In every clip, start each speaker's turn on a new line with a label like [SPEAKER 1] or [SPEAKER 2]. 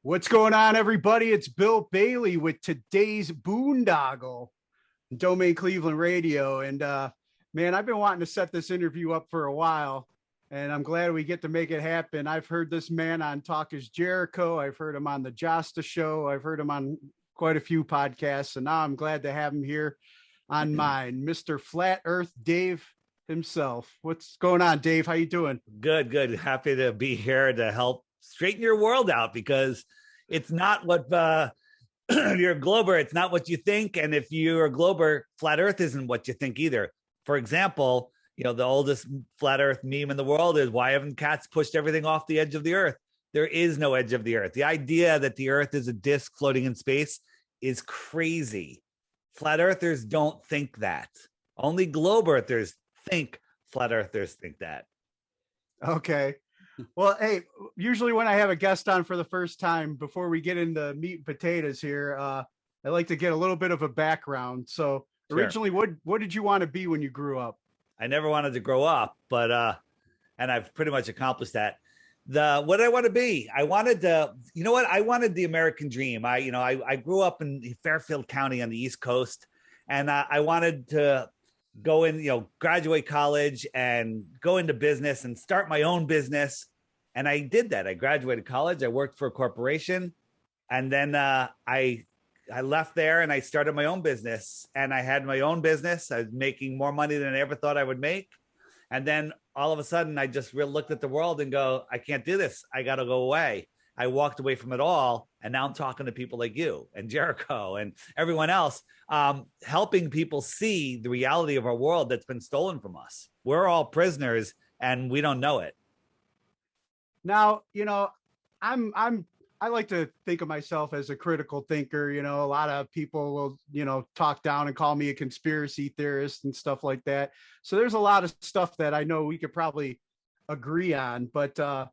[SPEAKER 1] What's going on, everybody? It's Bill Bailey with today's Boondoggle, Domain Cleveland Radio. And man, I've been wanting to set this interview up for a while, and I'm glad we get to make it happen. I've heard this man on Talk is Jericho. I've heard him on the Josta Show. I've heard him on quite a few podcasts, and now I'm glad to have him here on mine, Mr. Flat Earth Dave himself. What's going on, Dave? How you doing?
[SPEAKER 2] Good, good. Happy to be here to help straighten your world out because it's not what you're a glober. It's not what you think. And if you're a glober, flat earth isn't what you think either. For example, the oldest flat earth meme in the world is why haven't cats pushed everything off the edge of the earth? There is no edge of the earth. The idea that the earth is a disc floating in space is crazy. Flat earthers don't think that. Only globe earthers think flat earthers think that.
[SPEAKER 1] Okay. Well, hey, usually when I have a guest on for the first time, before we get into meat and potatoes here, I like to get a little bit of a background. So originally, what did you want to be when you grew up?
[SPEAKER 2] I never wanted to grow up, but and I've pretty much accomplished that. What did I want to be? I wanted to, I wanted the American dream. I grew up in Fairfield County on the East Coast, and I wanted to go in, graduate college and go into business and start my own business. And I did that. I graduated college. I worked for a corporation. And then I left there and I started my own business. And I had my own business. I was making more money than I ever thought I would make. And then all of a sudden, I just looked at the world and go, I can't do this. I got to go away. I walked away from it all. And now I'm talking to people like you and Jericho and everyone else, helping people see the reality of our world that's been stolen from us. We're all prisoners and we don't know it.
[SPEAKER 1] Now, I like to think of myself as a critical thinker. A lot of people will, talk down and call me a conspiracy theorist and stuff like that. So there's a lot of stuff that I know we could probably agree on, but I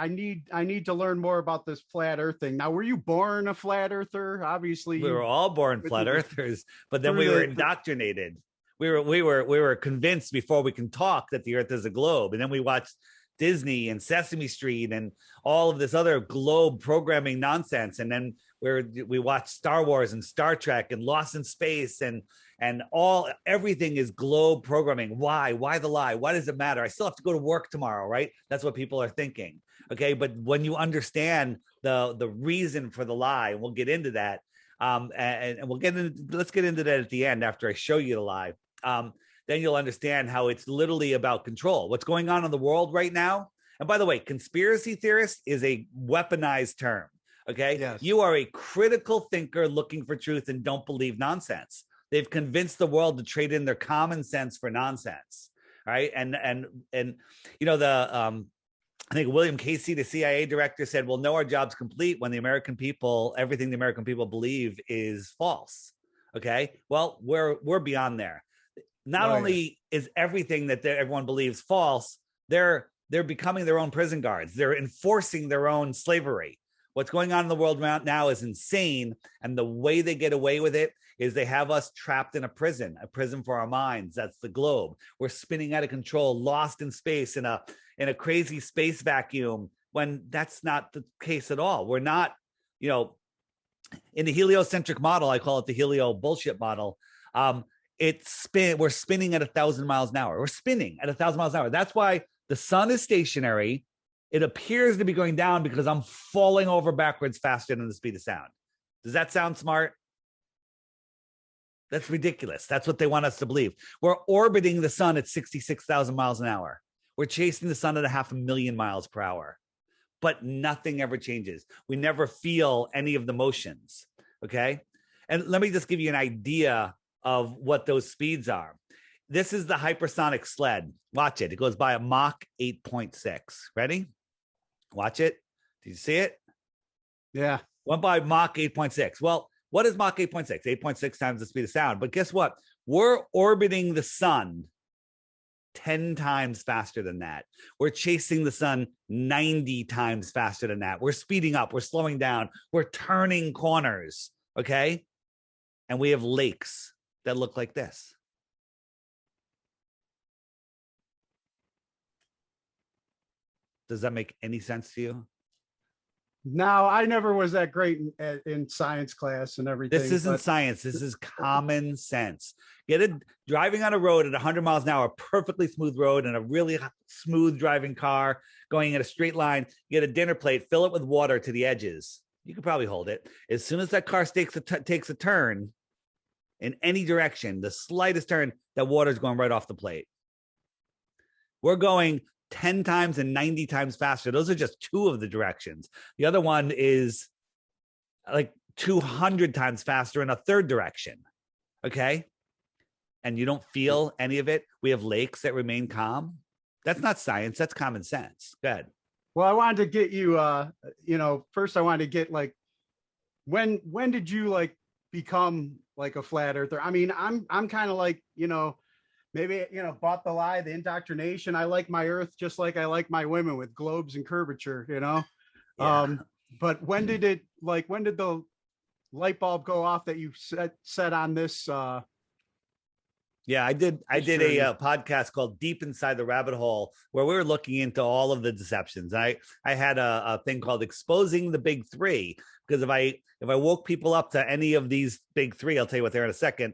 [SPEAKER 1] need to learn more about this flat earth thing. Now, were you born a flat earther? Obviously,
[SPEAKER 2] we were all born flat earthers, but then we were indoctrinated. We were convinced before we can talk that the earth is a globe. And then we watched Disney and Sesame Street and all of this other globe programming nonsense. And then we watched Star Wars and Star Trek and Lost in Space and everything is globe programming. Why the lie? Why does it matter? I still have to go to work tomorrow, right? That's what people are thinking. Okay. But when you understand the reason for the lie, and we'll get into that. And let's get into that at the end after I show you the lie. Then you'll understand how it's literally about control. What's going on in the world right now. And by the way, conspiracy theorist is a weaponized term. Okay.
[SPEAKER 1] Yes.
[SPEAKER 2] You are a critical thinker looking for truth and don't believe nonsense. They've convinced the world to trade in their common sense for nonsense. Right. And I think William Casey, the CIA director, said, we'll know our job's complete when everything the American people believe is false. Okay. Well, we're beyond there. Not only is everything that everyone believes false, they're becoming their own prison guards. They're enforcing their own slavery. What's going on in the world right now is insane. And the way they get away with it is they have us trapped in a prison for our minds. That's the globe. We're spinning out of control, lost in space in a crazy space vacuum, when that's not the case at all. We're not, in the heliocentric model, I call it the helio bullshit model. We're spinning at 1,000 miles an hour. We're spinning at 1,000 miles an hour. That's why the sun is stationary. It appears to be going down because I'm falling over backwards faster than the speed of sound. Does that sound smart? That's ridiculous. That's what they want us to believe. We're orbiting the sun at 66,000 miles an hour. We're chasing the sun at 500,000 miles per hour, but nothing ever changes. We never feel any of the motions. Okay. And let me just give you an idea of what those speeds are. This is the hypersonic sled. Watch it. It goes by a Mach 8.6. Ready? Watch it. Did you see it?
[SPEAKER 1] Yeah.
[SPEAKER 2] Went by Mach 8.6. Well, what is Mach 8.6? 8.6 times the speed of sound. But guess what? We're orbiting the sun 10 times faster than that. We're chasing the sun 90 times faster than that. We're speeding up. We're slowing down. We're turning corners. Okay. And we have lakes that look like this. Does that make any sense to you?
[SPEAKER 1] Now, I never was that great in science class and everything.
[SPEAKER 2] This isn't science. This is common sense. Driving on a road at 100 miles an hour, perfectly smooth road, and a really smooth driving car going in a straight line. Get a dinner plate, fill it with water to the edges. You could probably hold it. As soon as that car takes a turn in any direction, the slightest turn, that water's going right off the plate. We're going 10 times and 90 times faster. Those are just two of the directions. The other one is like 200 times faster in a third direction. Okay. And you don't feel any of it. We have lakes that remain calm. That's not science. That's common sense. Good.
[SPEAKER 1] Well, I wanted to get you, first I wanted to get like, when did you like become like a flat earther? I mean, I'm kind of like, maybe, bought the lie, the indoctrination. I like my earth just like I like my women, with globes and curvature, Yeah. But when did the light bulb go off that you set on this?
[SPEAKER 2] Yeah, I did a podcast called Deep Inside the Rabbit Hole, where we were looking into all of the deceptions. I had a thing called Exposing the Big Three, because if I woke people up to any of these big three, I'll tell you what they're in a second.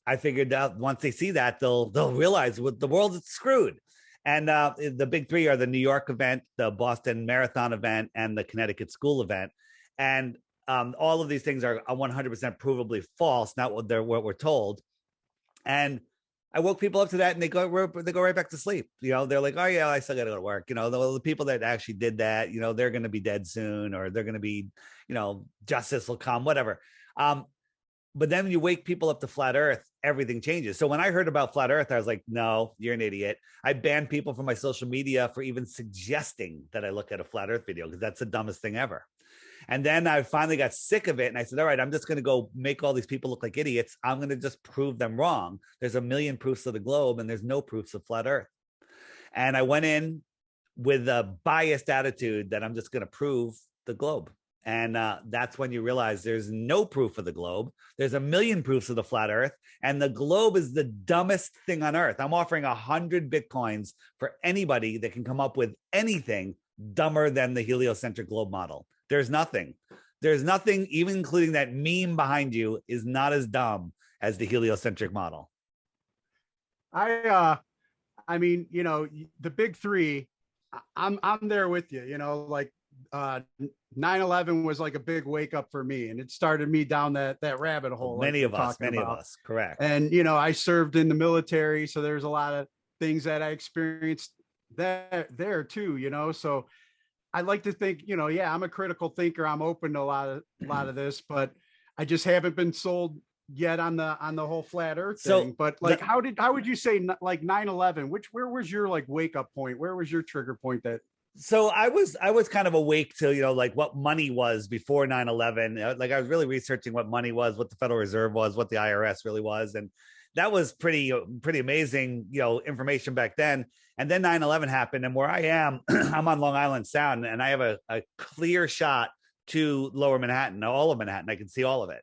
[SPEAKER 2] I figured out once they see that, they'll realize what the world is screwed. And the big three are the New York event, the Boston Marathon event, and the Connecticut school event. And all of these things are 100% provably false, not what we're told. And I woke people up to that, and they go right back to sleep. They're like, oh yeah, I still got to go to work. The people that actually did that, they're going to be dead soon, or they're going to be, justice will come, whatever. But then when you wake people up to flat earth, everything changes. So when I heard about flat earth, I was like, no, you're an idiot. I banned people from my social media for even suggesting that I look at a flat earth video, because that's the dumbest thing ever. And then I finally got sick of it. And I said, all right, I'm just going to go make all these people look like idiots. I'm going to just prove them wrong. There's a million proofs of the globe, and there's no proofs of flat earth. And I went in with a biased attitude that I'm just going to prove the globe. And that's when you realize there's no proof of the globe. There's a million proofs of the flat earth. And the globe is the dumbest thing on earth. I'm offering 100 Bitcoins for anybody that can come up with anything dumber than the heliocentric globe model. There's nothing, even including that meme behind you, is not as dumb as the heliocentric model.
[SPEAKER 1] I mean, the big three, I'm there with you, 9/11 was like a big wake up for me, and it started me down that rabbit hole.
[SPEAKER 2] Many of us, correct.
[SPEAKER 1] And, I served in the military, so there's a lot of things that I experienced there too, so I like to think, I'm a critical thinker. I'm open to a lot of this, but I just haven't been sold yet on the whole flat earth thing. But like, how would you say like 9/11, where was your like wake up point? Where was your trigger point that?
[SPEAKER 2] So I was kind of awake to, like what money was before 9/11. Like I was really researching what money was, what the Federal Reserve was, what the IRS really was. And that was pretty amazing, information back then. And then 9/11 happened, and where I am, I'm on Long Island Sound, and I have a clear shot to Lower Manhattan, all of Manhattan. I can see all of it.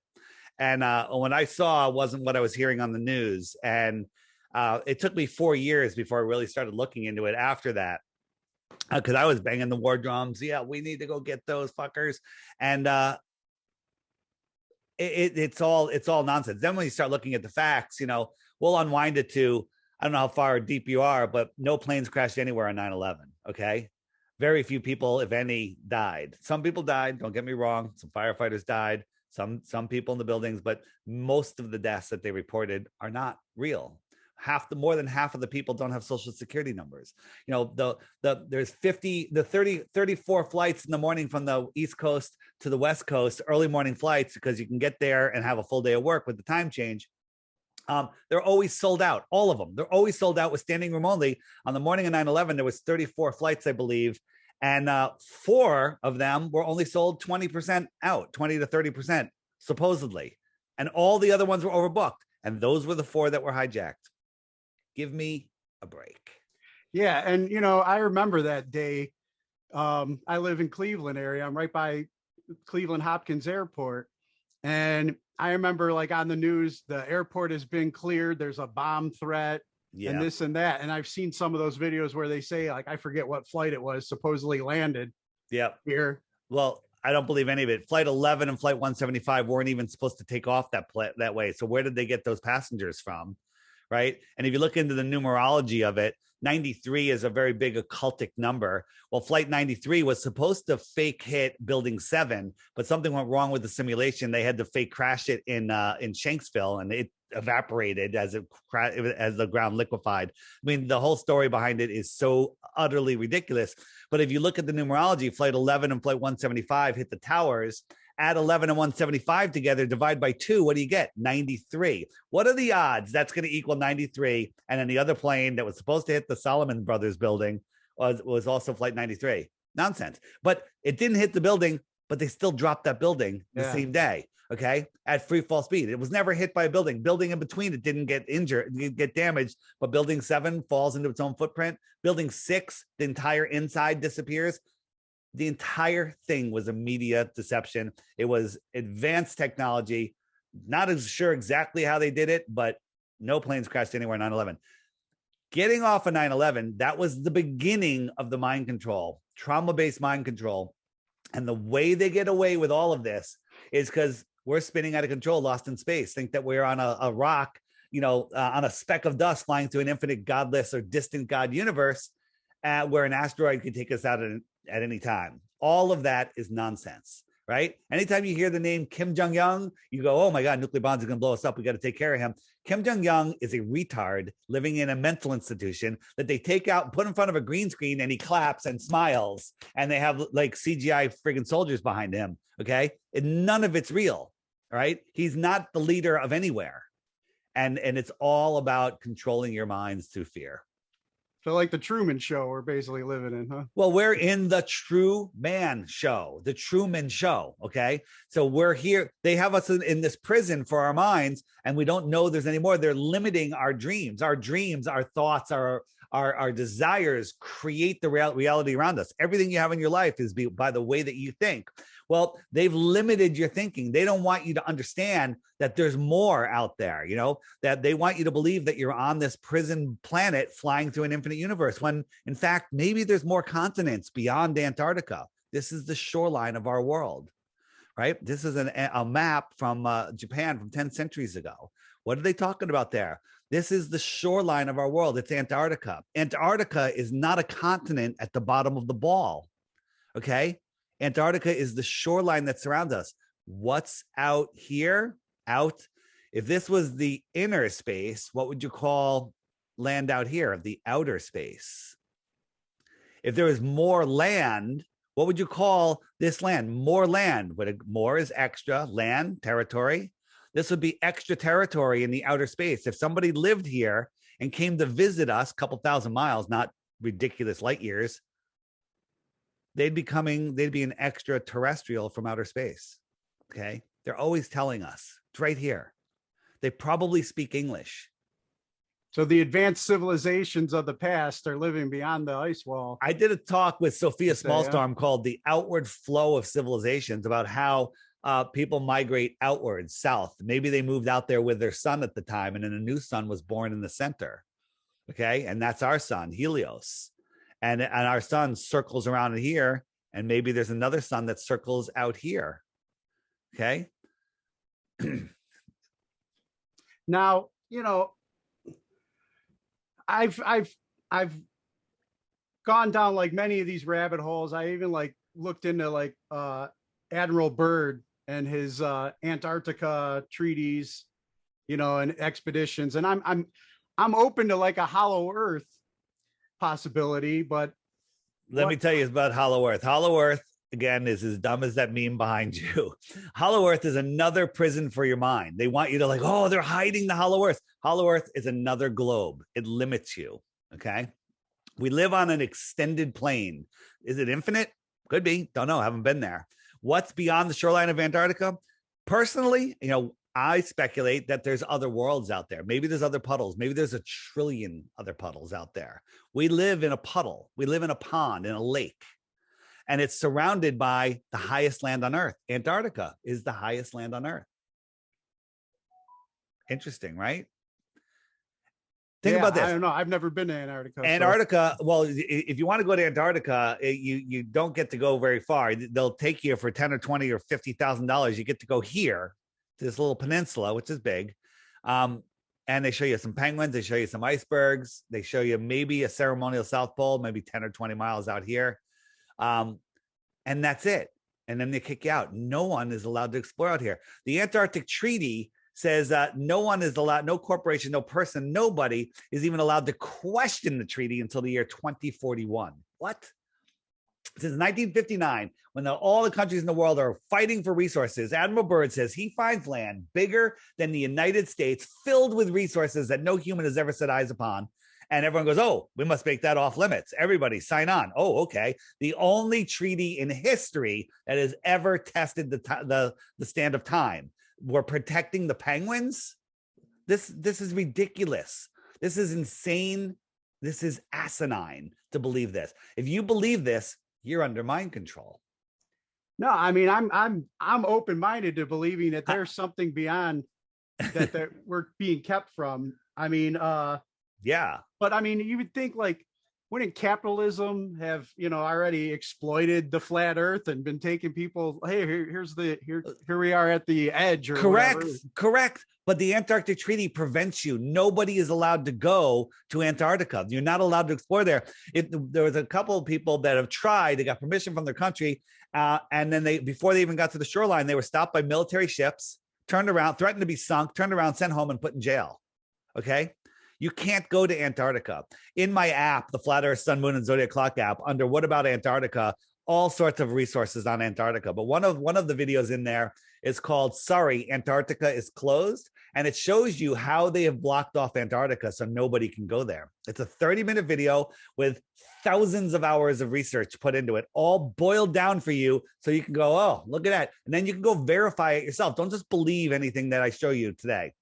[SPEAKER 2] And when I saw, wasn't what I was hearing on the news. And it took me 4 years before I really started looking into it after that, because I was banging the war drums. Yeah, we need to go get those fuckers. And it's all nonsense. Then when you start looking at the facts, we'll unwind it to, I don't know how far deep you are, but no planes crashed anywhere on 9/11. Okay. Very few people, if any, died. Some people died. Don't get me wrong. Some firefighters died. Some people in the buildings, but most of the deaths that they reported are not real. More than half of the people don't have social security numbers. There's 34 flights in the morning from the East Coast to the West Coast, early morning flights, because you can get there and have a full day of work with the time change. They're always sold out. All of them. They're always sold out with standing room only. On the morning of 9/11, there was 34 flights, I believe. And 4 of them were only sold 20% out, 20 to 30%, supposedly. And all the other ones were overbooked. And those were the 4 that were hijacked. Give me a break.
[SPEAKER 1] Yeah. And, I remember that day. I live in Cleveland area. I'm right by Cleveland Hopkins Airport. And I remember like on the news, the airport has been cleared. There's a bomb threat. and this and that. And I've seen some of those videos where they say, like, I forget what flight it was, supposedly landed here.
[SPEAKER 2] Well, I don't believe any of it. Flight 11 and Flight 175 weren't even supposed to take off that way. So where did they get those passengers from? Right. And if you look into the numerology of it, 93 is a very big occultic number. Well, Flight 93 was supposed to fake hit Building 7, but something went wrong with the simulation. They had to fake crash it in Shanksville, and it evaporated as the ground liquefied. I mean, the whole story behind it is so utterly ridiculous. But if you look at the numerology, Flight 11 and Flight 175 hit the towers. Add 11 and 175 together, divide by 2. What do you get? 93. What are the odds that's going to equal 93? And then the other plane that was supposed to hit the Solomon Brothers building was also Flight 93. Nonsense. But it didn't hit the building, but they still dropped that building the same day. Okay, at free fall speed. It was never hit by a building. Building in between it didn't get injured, get damaged, but Building 7 falls into its own footprint. Building 6, the entire inside disappears. The entire thing was a media deception. It was advanced technology. Not as sure exactly how they did it, but no planes crashed anywhere on 9/11. Getting off of 9/11, that was the beginning of the mind control, trauma-based mind control. And the way they get away with all of this is because we're spinning out of control, lost in space. Think that we're on a rock, on a speck of dust flying through an infinite, godless, or distant God universe, where an asteroid could take us out at any time. All of that is nonsense, right? Anytime you hear the name Kim Jong-un, you go, oh my God, nuclear bombs are going to blow us up. We got to take care of him. Kim Jong-un is a retard living in a mental institution that they take out and put in front of a green screen, and he claps and smiles, and they have like CGI friggin' soldiers behind him. Okay. And none of it's real, right? He's not the leader of anywhere. And it's all about controlling your minds through fear.
[SPEAKER 1] So like the Truman Show we're basically living in, huh?
[SPEAKER 2] Well, we're in the Truman Show, the Truman Show, okay? So we're here. They have us in this prison for our minds, and we don't know there's any more. They're limiting our dreams, our thoughts, our desires create the reality around us. Everything you have in your life is by the way that you think. Well, they've limited your thinking. They don't want you to understand that there's more out there, that they want you to believe that you're on this prison planet flying through an infinite universe, when in fact, maybe there's more continents beyond Antarctica. This is the shoreline of our world, right? This is a map from Japan from 10 centuries ago. What are they talking about there? This is the shoreline of our world. It's Antarctica. Antarctica is not a continent at the bottom of the ball, okay? Antarctica is the shoreline that surrounds us. What's out here? If this was the inner space, what would you call land out here? The outer space. If there was more land, what would you call this land? More land. More is extra, land, territory. This would be extra territory in the outer space. If somebody lived here and came to visit us a couple thousand miles, not ridiculous light years, they'd be an extraterrestrial from outer space. Okay. They're always telling us it's right here. They probably speak English.
[SPEAKER 1] So the advanced civilizations of the past are living beyond the ice wall.
[SPEAKER 2] I did a talk with Sophia Smallstorm called The Outward Flow of Civilizations, about how people migrate outwards, south. Maybe they moved out there with their sun at the time, and then a new sun was born in the center. Okay. And that's our sun, Helios. And our sun circles around here, and maybe there's another sun that circles out here. Okay.
[SPEAKER 1] Now, I've gone down like many of these rabbit holes. I even looked into Admiral Byrd and his Antarctica treaties, and expeditions. And I'm open to like a hollow Earth possibility, but
[SPEAKER 2] let me tell you about Hollow Earth. Hollow Earth, again, is as dumb as that meme behind you. Hollow Earth is another prison for your mind. They want you to they're hiding the Hollow Earth. Hollow Earth is another globe. It limits you. Okay. We live on an extended plane. Is it infinite? Could be. Don't know. Haven't been there. What's beyond the shoreline of Antarctica? Personally, I speculate that there's other worlds out there. Maybe there's other puddles. Maybe there's 1 trillion other puddles out there. We live in a puddle. We live in a pond, in a lake. And it's surrounded by the highest land on Earth. Antarctica is the highest land on Earth. Interesting, right? Think about this.
[SPEAKER 1] I don't know. I've never been to Antarctica.
[SPEAKER 2] Antarctica. So. Well, if you want to go to Antarctica, you don't get to go very far. They'll take you for $10 or $20 or $50,000. You get to go here to this little peninsula, which is big. And they show you some penguins. They show you some icebergs. They show you maybe a ceremonial South Pole, maybe 10 or 20 miles out here. And that's it. And then they kick you out. No one is allowed to explore out here. The Antarctic Treaty says that no one is allowed, no corporation, no person, nobody is even allowed to question the treaty until the year 2041. What? Since 1959, when all the countries in the world are fighting for resources, Admiral Byrd says he finds land bigger than the United States, filled with resources that no human has ever set eyes upon. And everyone goes, oh, we must make that off limits. Everybody sign on. Oh, okay. The only treaty in history that has ever tested the stand of time. We're protecting the penguins. This is ridiculous. This is insane. This is asinine to believe this. If you believe this, you're under mind control.
[SPEAKER 1] No, I mean, I'm open-minded to believing that there's something beyond that we're being kept from. I mean,
[SPEAKER 2] yeah.
[SPEAKER 1] But I mean, you would think, like, wouldn't capitalism have, already exploited the flat earth and been taking people, hey, here we are at the edge, or
[SPEAKER 2] correct. But the Antarctic Treaty prevents you. Nobody is allowed to go to Antarctica. You're not allowed to explore there. There was a couple of people that have tried, they got permission from their country. And then before they even got to the shoreline, they were stopped by military ships, turned around, threatened to be sunk, turned around, sent home and put in jail. Okay. You can't go to Antarctica. In my app, the Flat Earth, Sun, Moon, and Zodiac Clock app, under What About Antarctica, all sorts of resources on Antarctica. But one of the videos in there is called Sorry, Antarctica is Closed. And it shows you how they have blocked off Antarctica so nobody can go there. It's a 30-minute video with thousands of hours of research put into it, all boiled down for you so you can go, oh, look at that. And then you can go verify it yourself. Don't just believe anything that I show you today.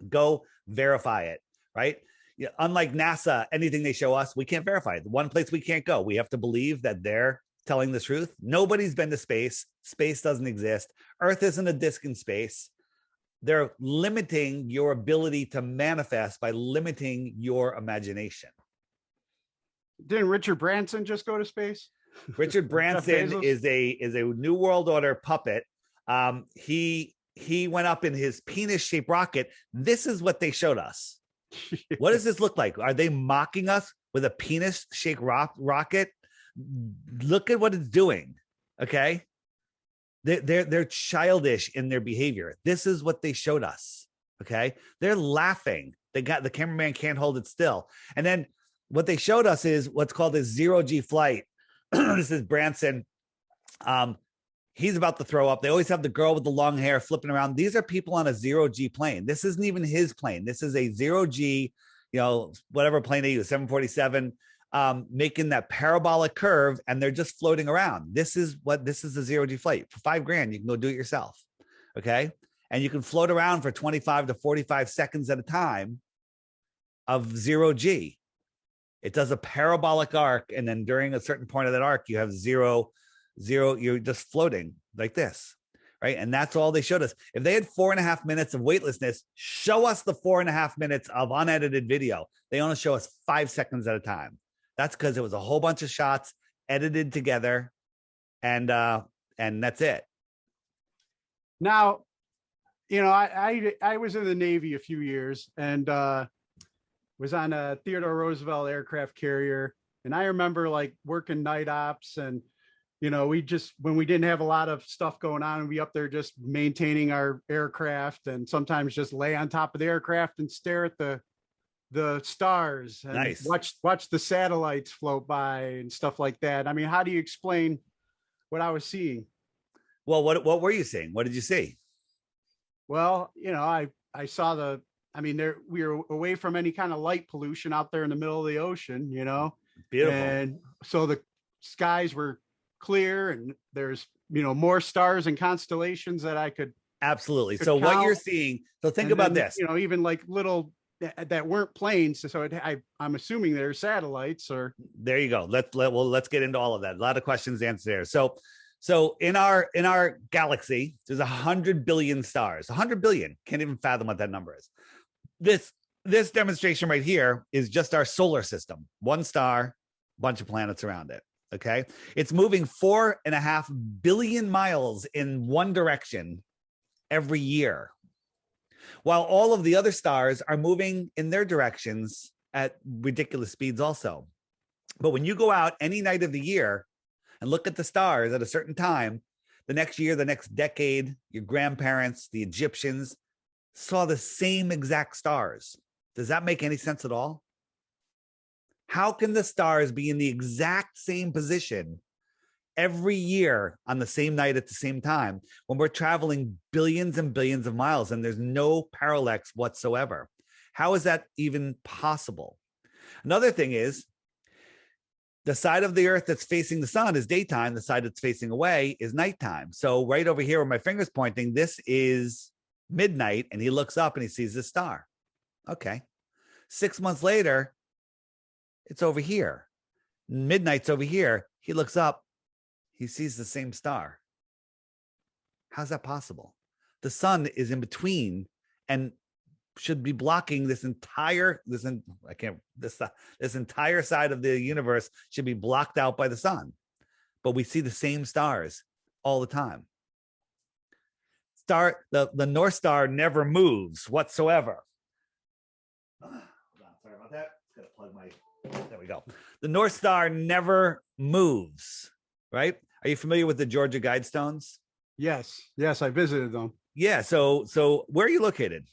[SPEAKER 2] Go verify it. Right? Yeah, unlike NASA, anything they show us, we can't verify it. The one place we can't go. We have to believe that they're telling the truth. Nobody's been to space. Space doesn't exist. Earth isn't a disk in space. They're limiting your ability to manifest by limiting your imagination.
[SPEAKER 1] Didn't Richard Branson just go to space?
[SPEAKER 2] Richard Branson is a New World Order puppet. He went up in his penis-shaped rocket. This is what they showed us. What does this look like? Are they mocking us with a penis-shaped rocket? Look at what it's doing. Okay, they're childish in their behavior. This is what they showed us. Okay, they're laughing. The cameraman can't hold it still. And then what they showed us is what's called a zero-G flight. This is Branson. He's about to throw up. They always have the girl with the long hair flipping around. These are people on a zero-G plane. This isn't even his plane. This is a zero-G, whatever plane they use, 747, making that parabolic curve, and they're just floating around. This is a zero-G flight. For $5,000, you can go do it yourself. Okay. And you can float around for 25 to 45 seconds at a time of zero-G. It does a parabolic arc. And then during a certain point of that arc, you have zero, you're just floating like this, right? And that's all they showed us. If they had 4.5 minutes of weightlessness, show us the 4.5 minutes of unedited video. They only show us 5 seconds at a time. That's because it was a whole bunch of shots edited together, and that's it.
[SPEAKER 1] Now, I was in the Navy a few years, and was on a Theodore Roosevelt aircraft carrier, and I remember like working night ops, and when we didn't have a lot of stuff going on, and we up there just maintaining our aircraft, and sometimes just lay on top of the aircraft and stare at the stars and
[SPEAKER 2] nice.
[SPEAKER 1] watch the satellites float by and stuff like that. I mean, how do you explain what I was seeing?
[SPEAKER 2] Well, what were you seeing? What did you see?
[SPEAKER 1] Well, I saw we were away from any kind of light pollution out there in the middle of the ocean,
[SPEAKER 2] Beautiful.
[SPEAKER 1] And so the skies were clear, and there's more stars and constellations that I could
[SPEAKER 2] absolutely so count. What you're seeing, so think about this,
[SPEAKER 1] even like little that weren't planes, so I'm assuming they're satellites. Or
[SPEAKER 2] there you go. Let's get into all of that. A lot of questions to answer there. So in our galaxy, there's 100 billion stars. 100 billion, can't even fathom what that number is. This This demonstration right here is just our solar system. One star, bunch of planets around it. Okay. It's moving 4.5 billion miles in one direction every year, while all of the other stars are moving in their directions at ridiculous speeds also. But when you go out any night of the year and look at the stars at a certain time, the next year, the next decade, your grandparents, the Egyptians saw the same exact stars. Does that make any sense at all? How can the stars be in the exact same position every year on the same night at the same time when we're traveling billions and billions of miles and there's no parallax whatsoever? How is that even possible? Another thing is, the side of the earth that's facing the sun is daytime. The side that's facing away is nighttime. So right over here where my finger's pointing, this is midnight, and he looks up and he sees this star. Okay. 6 months later, it's over here. Midnight's over here. He looks up. He sees the same star. How's that possible? The sun is in between and should be blocking this entire side of the universe should be blocked out by the sun. But we see the same stars all the time. The North Star never moves whatsoever. Hold on, sorry about that. Just gotta plug my. There we go. The North Star never moves, right? Are you familiar with the Georgia Guidestones?
[SPEAKER 1] Yes, I visited them.
[SPEAKER 2] Yeah. So where are you located?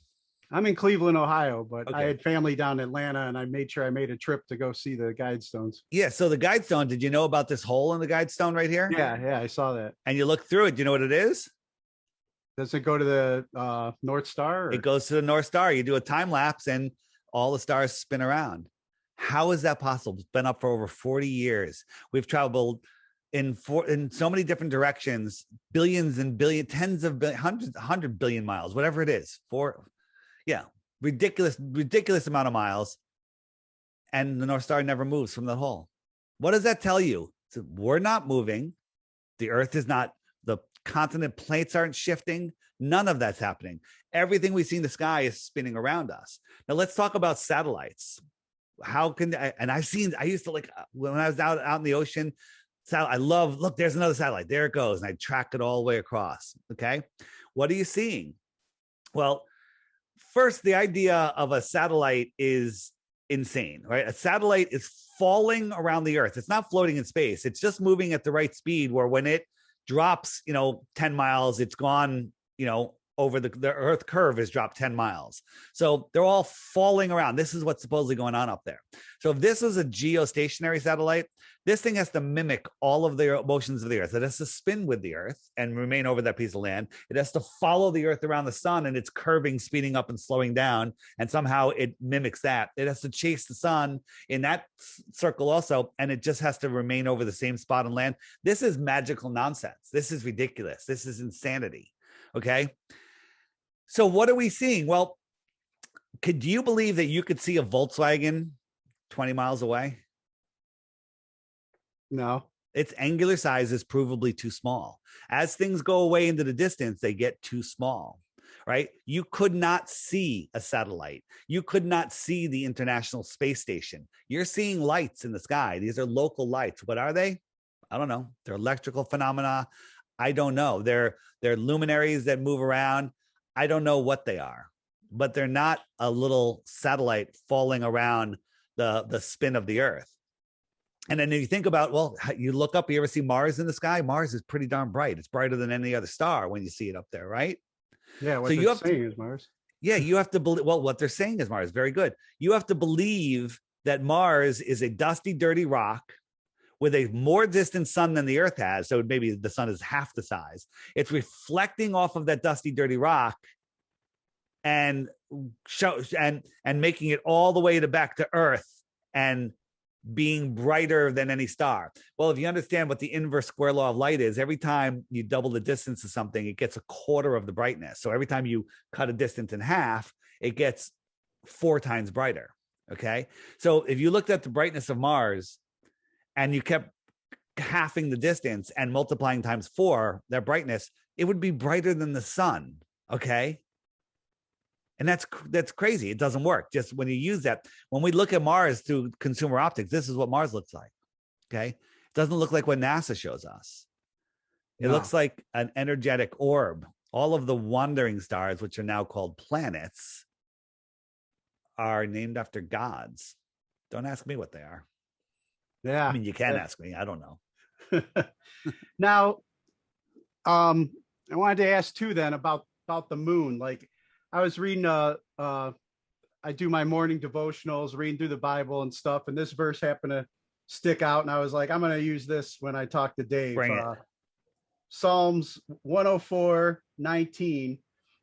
[SPEAKER 1] I'm in Cleveland, Ohio, but
[SPEAKER 2] Okay.
[SPEAKER 1] I had family down in Atlanta, and I made sure I made a trip to go see the Guidestones.
[SPEAKER 2] Yeah. So the Guidestone. Did you know about this hole in the Guidestone right here?
[SPEAKER 1] Yeah, I saw that.
[SPEAKER 2] And you look through it. Do you know what it is?
[SPEAKER 1] Does it go to the North Star? Or?
[SPEAKER 2] It goes to the North Star. You do a time lapse, and all the stars spin around. How is that possible? It's been up for over 40 years. We've traveled in so many different directions, billions and billions, tens of billions, hundreds, 100 billion miles, whatever it is. Ridiculous amount of miles. And the North Star never moves from the hole. What does that tell you? So we're not moving. The Earth is not, the continent plates aren't shifting. None of that's happening. Everything we see in the sky is spinning around us. Now let's talk about satellites. How can I used to, like, when I was out in the ocean, look, there's another satellite. There it goes. And I track it all the way across. Okay. What are you seeing? Well, first, the idea of a satellite is insane, right? A satellite is falling around the Earth. It's not floating in space. It's just moving at the right speed where when it drops, 10 miles, it's gone, over the Earth curve has dropped 10 miles. So they're all falling around. This is what's supposedly going on up there. So if this is a geostationary satellite, this thing has to mimic all of the motions of the Earth. It has to spin with the Earth and remain over that piece of land. It has to follow the Earth around the sun, and it's curving, speeding up and slowing down. And somehow it mimics that. It has to chase the sun in that circle also. And it just has to remain over the same spot on land. This is magical nonsense. This is ridiculous. This is insanity. Okay. So what are we seeing? Well, do you believe that you could see a Volkswagen 20 miles away?
[SPEAKER 1] No.
[SPEAKER 2] Its angular size is provably too small. As things go away into the distance, they get too small, right? You could not see a satellite. You could not see the International Space Station. You're seeing lights in the sky. These are local lights. What are they? I don't know. They're electrical phenomena. I don't know. They're luminaries that move around. I don't know what they are, but they're not a little satellite falling around the spin of the Earth. And then if you think about, well, you look up, you ever see Mars in the sky? Mars is pretty darn bright. It's brighter than any other star when you see it up there, right?
[SPEAKER 1] Yeah, what they're saying is Mars.
[SPEAKER 2] Yeah, you have to believe, well, what they're saying is Mars. Very good. You have to believe that Mars is a dusty, dirty rock with a more distant sun than the Earth has. So maybe the sun is half the size. It's reflecting off of that dusty, dirty rock and making it all the way back to Earth and being brighter than any star. Well, if you understand what the inverse square law of light is, every time you double the distance of something, it gets a quarter of the brightness. So every time you cut a distance in half, it gets 4 times brighter. Okay. So if you looked at the brightness of Mars and you kept halving the distance and multiplying times 4, that brightness, it would be brighter than the sun. Okay. And that's crazy. It doesn't work. Just when you use that, when we look at Mars through consumer optics, this is what Mars looks like. Okay. It doesn't look like what NASA shows us. It looks like an energetic orb. All of the wandering stars, which are now called planets, are named after gods. Don't ask me what they are.
[SPEAKER 1] Yeah.
[SPEAKER 2] I mean, you can ask me. I don't know.
[SPEAKER 1] Now, I wanted to ask too then about the moon. Like, I was reading I do my morning devotionals, reading through the Bible and stuff, and this verse happened to stick out, and I was like, I'm going to use this when I talk to Dave.
[SPEAKER 2] Bring it.
[SPEAKER 1] Psalms 104:19.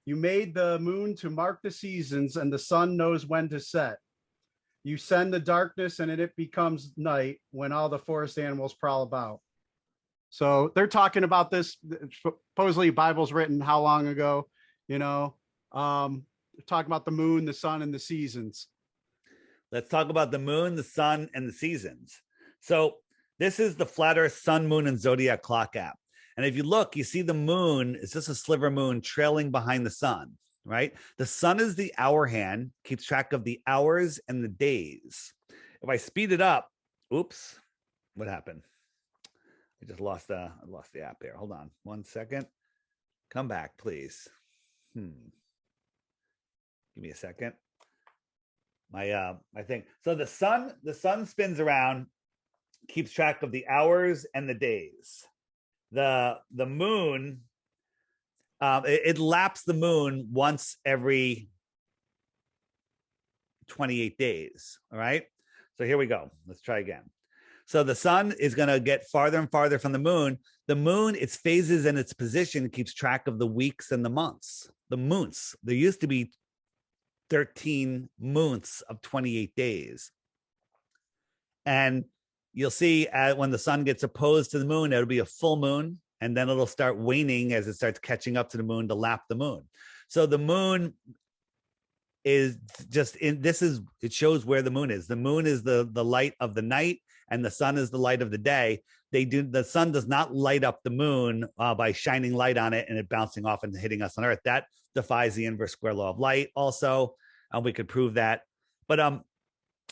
[SPEAKER 1] You made the moon to mark the seasons, and the sun knows when to set. You send the darkness, and it becomes night when all the forest animals prowl about. So they're talking about this. Supposedly, Bible's written how long ago? You know, talking about the moon, the sun, and the seasons.
[SPEAKER 2] Let's talk about the moon, the sun, and the seasons. So this is the Flat Earth Sun, Moon, and Zodiac Clock app. And if you look, you see the moon is just a sliver moon trailing behind the sun, right? The sun is the hour hand, keeps track of the hours and the days. If I speed it up, oops, what happened? I just lost the app here. Hold on 1 second. Come back, please. Give me a second. My thing. So the sun spins around, keeps track of the hours and the days. The moon, it laps the moon once every 28 days. All right. So here we go. Let's try again. So the sun is going to get farther and farther from the moon. The moon, its phases and its position keeps track of the weeks and the months. The moons. There used to be 13 months of 28 days. And you'll see when the sun gets opposed to the moon, it'll be a full moon, and then it'll start waning as it starts catching up to the moon to lap the moon. So the moon is just it shows where the moon is. The moon is the light of the night, and the sun is the light of the day. The sun does not light up the moon by shining light on it and it bouncing off and hitting us on Earth. That defies the inverse square law of light also. We could prove that. But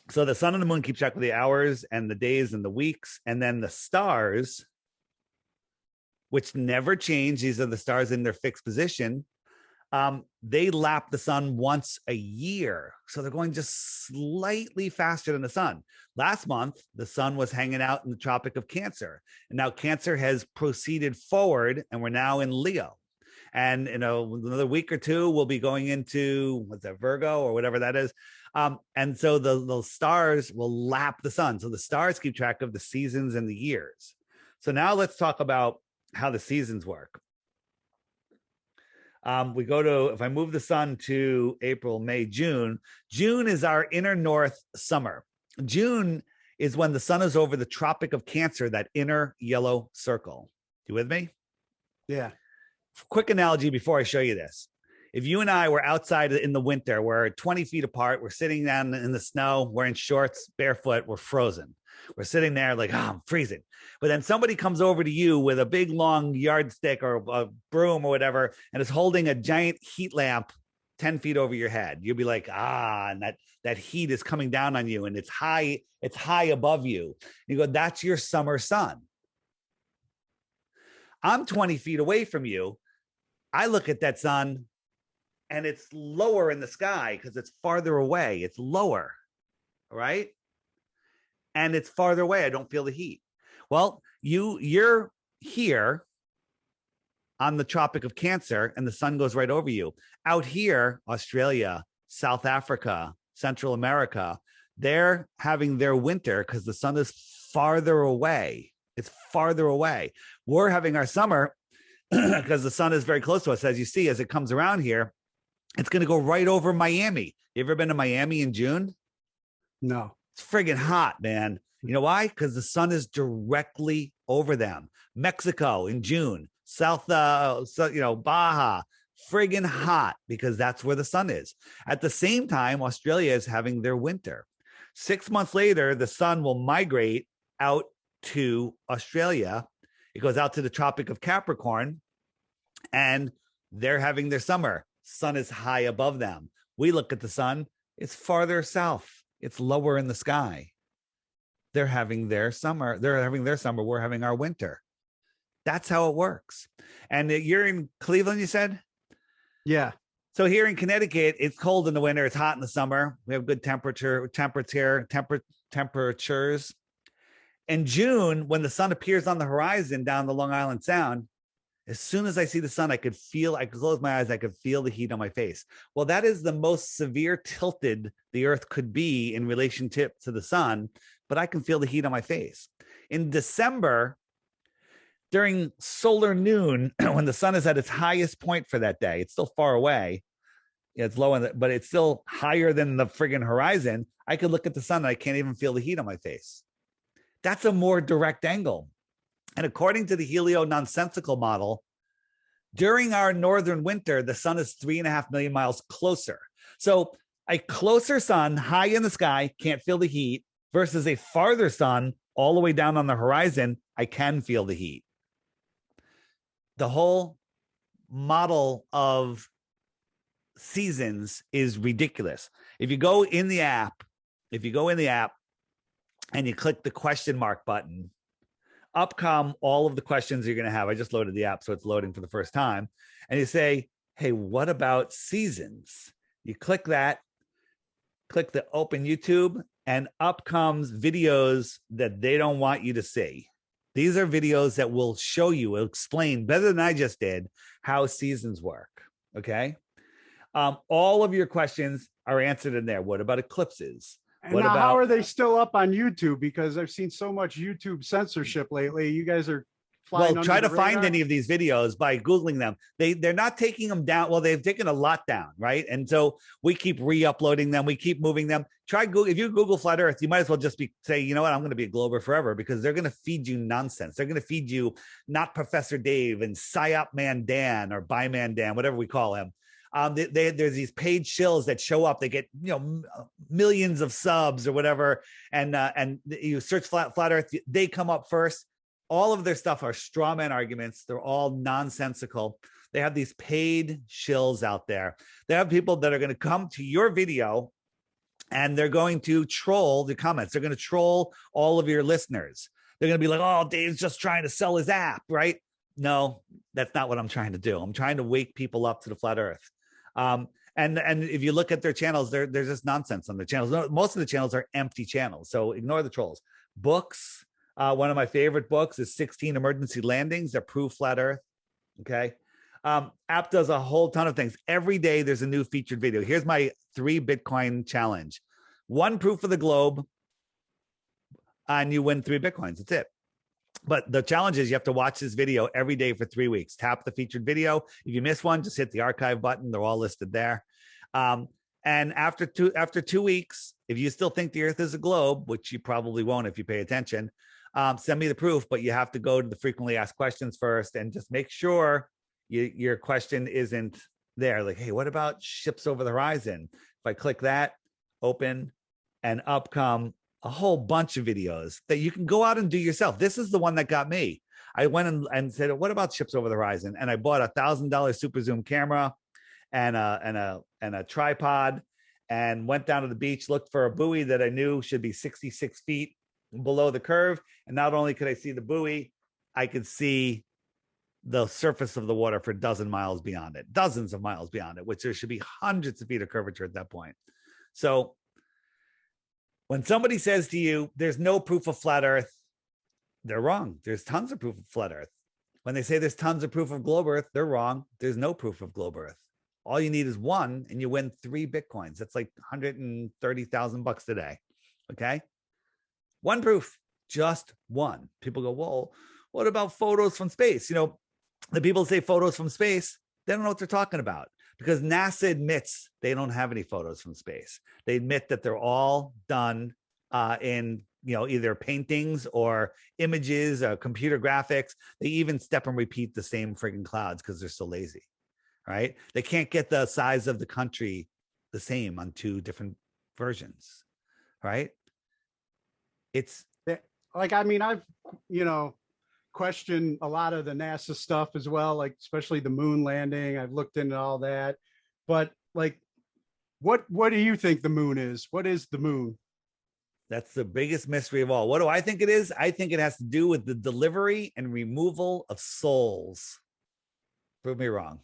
[SPEAKER 2] so the sun and the moon keep track of the hours and the days and the weeks. And then the stars, which never change, these are the stars in their fixed position, they lap the sun once a year. So they're going just slightly faster than the sun. Last month, the sun was hanging out in the Tropic of Cancer. And now Cancer has proceeded forward, and we're now in Leo. And, another week or two, we'll be going into, Virgo or whatever that is. And so the stars will lap the sun. So the stars keep track of the seasons and the years. So now let's talk about how the seasons work. If I move the sun to April, May, June is our inner north summer. June is when the sun is over the Tropic of Cancer, that inner yellow circle. You with me?
[SPEAKER 1] Yeah.
[SPEAKER 2] Quick analogy before I show you this. If you and I were outside in the winter, we're 20 feet apart, we're sitting down in the snow, we're in shorts, barefoot, we're frozen. We're sitting there like, I'm freezing. But then somebody comes over to you with a big, long yardstick or a broom or whatever, and is holding a giant heat lamp 10 feet over your head. You'll be like, and that heat is coming down on you, and it's high above you. You go, that's your summer sun. I'm 20 feet away from you. I look at that sun, and it's lower in the sky because it's farther away. It's lower, right? And it's farther away. I don't feel the heat. Well, you're here on the Tropic of Cancer, and the sun goes right over you. Out here, Australia, South Africa, Central America, they're having their winter because the sun is farther away. It's farther away. We're having our summer because the sun is very close to us. As you see, as it comes around here, it's going to go right over Miami. You ever been to Miami in June?
[SPEAKER 1] No.
[SPEAKER 2] It's friggin' hot, man. You know why? Because the sun is directly over them. Mexico in June, Baja, friggin' hot because that's where the sun is. At the same time, Australia is having their winter. 6 months later, the sun will migrate out to Australia. It goes out to the Tropic of Capricorn, and they're having their summer. Sun is high above them. We look at the sun, it's farther south, it's lower in the sky. They're having their summer, we're having our winter. That's how it works. And you're in Cleveland, you said?
[SPEAKER 1] Yeah.
[SPEAKER 2] So here in Connecticut, it's cold in the winter, it's hot in the summer. We have good temperatures. In June, when the sun appears on the horizon down the Long Island Sound, as soon as I see the sun, I could close my eyes, I could feel the heat on my face. Well, that is the most severe tilted the earth could be in relationship to the sun, but I can feel the heat on my face. In December, during solar noon, when the sun is at its highest point for that day, it's still far away. It's low, but it's still higher than the friggin' horizon. I could look at the sun and I can't even feel the heat on my face. That's a more direct angle. And according to the helio-nonsensical model, during our northern winter, the sun is 3.5 million miles closer. So a closer sun high in the sky, can't feel the heat, versus a farther sun all the way down on the horizon, I can feel the heat. The whole model of seasons is ridiculous. If you go in the app and you click the question mark button, up come all of the questions you're going to have. I just loaded the app, so it's loading for the first time. And you say, hey, what about seasons? You click that, click the open YouTube, and up comes videos that they don't want you to see. These are videos that will show you, will explain better than I just did, how seasons work, okay? All of your questions are answered in there. What about eclipses?
[SPEAKER 1] And now, how are they still up on YouTube? Because I've seen so much YouTube censorship lately. You guys are flying.
[SPEAKER 2] Well, try to find any of these videos by Googling them. They're not taking them down. Well, they've taken a lot down, right? And so we keep re-uploading them. We keep moving them. Try Google. If you Google flat Earth, you might as well just say, you know what, I'm going to be a glober forever, because they're going to feed you nonsense. They're going to feed you not Professor Dave and Psyop Man Dan or Byman Dan, whatever we call him. There's these paid shills that show up. They get millions of subs or whatever, and you search flat Earth. They come up first. All of their stuff are straw man arguments. They're all nonsensical. They have these paid shills out there. They have people that are going to come to your video and they're going to troll the comments. They're going to troll all of your listeners. They're going to be like, oh, Dave's just trying to sell his app, right? No, that's not what I'm trying to do. I'm trying to wake people up to the flat Earth. And if you look at their channels, there's just nonsense on the channels. Most of the channels are empty channels, so ignore the trolls. Books. One of my favorite books is 16 Emergency Landings that prove flat Earth. Okay. App does a whole ton of things. Every day there's a new featured video. Here's my 3 Bitcoin challenge. 1 proof of the globe, and you win 3 Bitcoins. That's it. But the challenge is you have to watch this video every day for 3 weeks. Tap the featured video. If you miss one, just hit the archive button. They're all listed there. And after 2 weeks, if you still think the Earth is a globe, which you probably won't if you pay attention, send me the proof. But you have to go to the frequently asked questions first and just make sure your question isn't there. Like, hey, what about ships over the horizon? If I click that, open, and up come a whole bunch of videos that you can go out and do yourself. This is the one that got me. I went and said, what about ships over the horizon? And I bought $1,000 super zoom camera and a tripod, and went down to the beach, looked for a buoy that I knew should be 66 feet below the curve. And not only could I see the buoy, I could see the surface of the water for dozens of miles beyond it, which there should be hundreds of feet of curvature at that point. So when somebody says to you, there's no proof of flat Earth, they're wrong. There's tons of proof of flat Earth. When they say there's tons of proof of globe Earth, they're wrong. There's no proof of globe Earth. All you need is 1, and you win 3 Bitcoins. That's like $130,000 today. Okay. 1 proof, just 1. People go, well, what about photos from space? The people say photos from space, they don't know what they're talking about, because NASA admits they don't have any photos from space. They admit that they're all done in either paintings or images or computer graphics. They even step and repeat the same friggin' clouds because they're so lazy, right? They can't get the size of the country the same on 2 different versions, right? It's
[SPEAKER 1] like, I mean, I've questioned a lot of the NASA stuff as well, like especially the moon landing. I've looked into all that, but like, What do you think the moon is? What is the moon?
[SPEAKER 2] That's the biggest mystery of all. What do I think it is? I think it has to do with the delivery and removal of souls. Prove me wrong.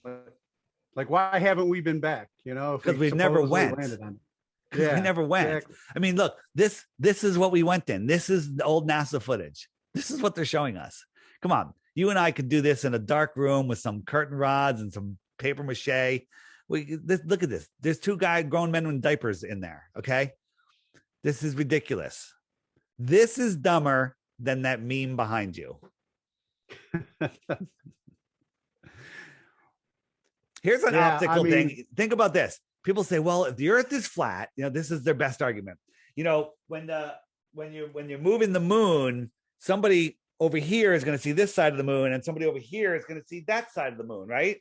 [SPEAKER 1] Like, why haven't we been back?
[SPEAKER 2] Because we never went. Because we never went. Exactly. I mean, look, this is what we went in. This is the old NASA footage. This is what they're showing us. Come on. You and I could do this in a dark room with some curtain rods and some paper mache. Look at this. There's two grown men in diapers in there. Okay. This is ridiculous. This is dumber than that meme behind you. Here's an optical thing. Think about this. People say, well, if the earth is flat, this is their best argument. When you're moving the moon, somebody over here is going to see this side of the moon, and somebody over here is going to see that side of the moon, right?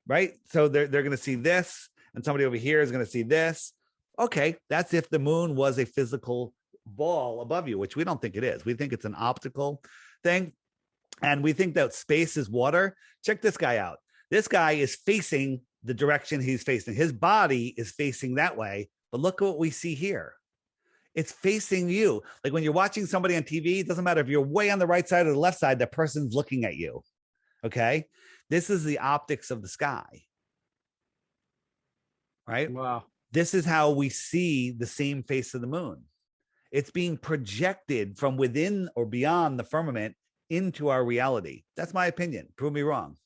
[SPEAKER 2] Right. So they're going to see this, and somebody over here is going to see this. Okay, that's if the moon was a physical ball above you, which we don't think it is. We think it's an optical thing. And we think that space is water. Check this guy out. This guy is facing the direction he's facing. His body is facing that way. But look at what we see here. It's facing you. Like when you're watching somebody on TV, it doesn't matter if you're way on the right side or the left side, that person's looking at you. Okay? This is the optics of the sky. Right?
[SPEAKER 1] Wow.
[SPEAKER 2] This is how we see the same face of the moon. It's being projected from within or beyond the firmament into our reality. That's my opinion. Prove me wrong.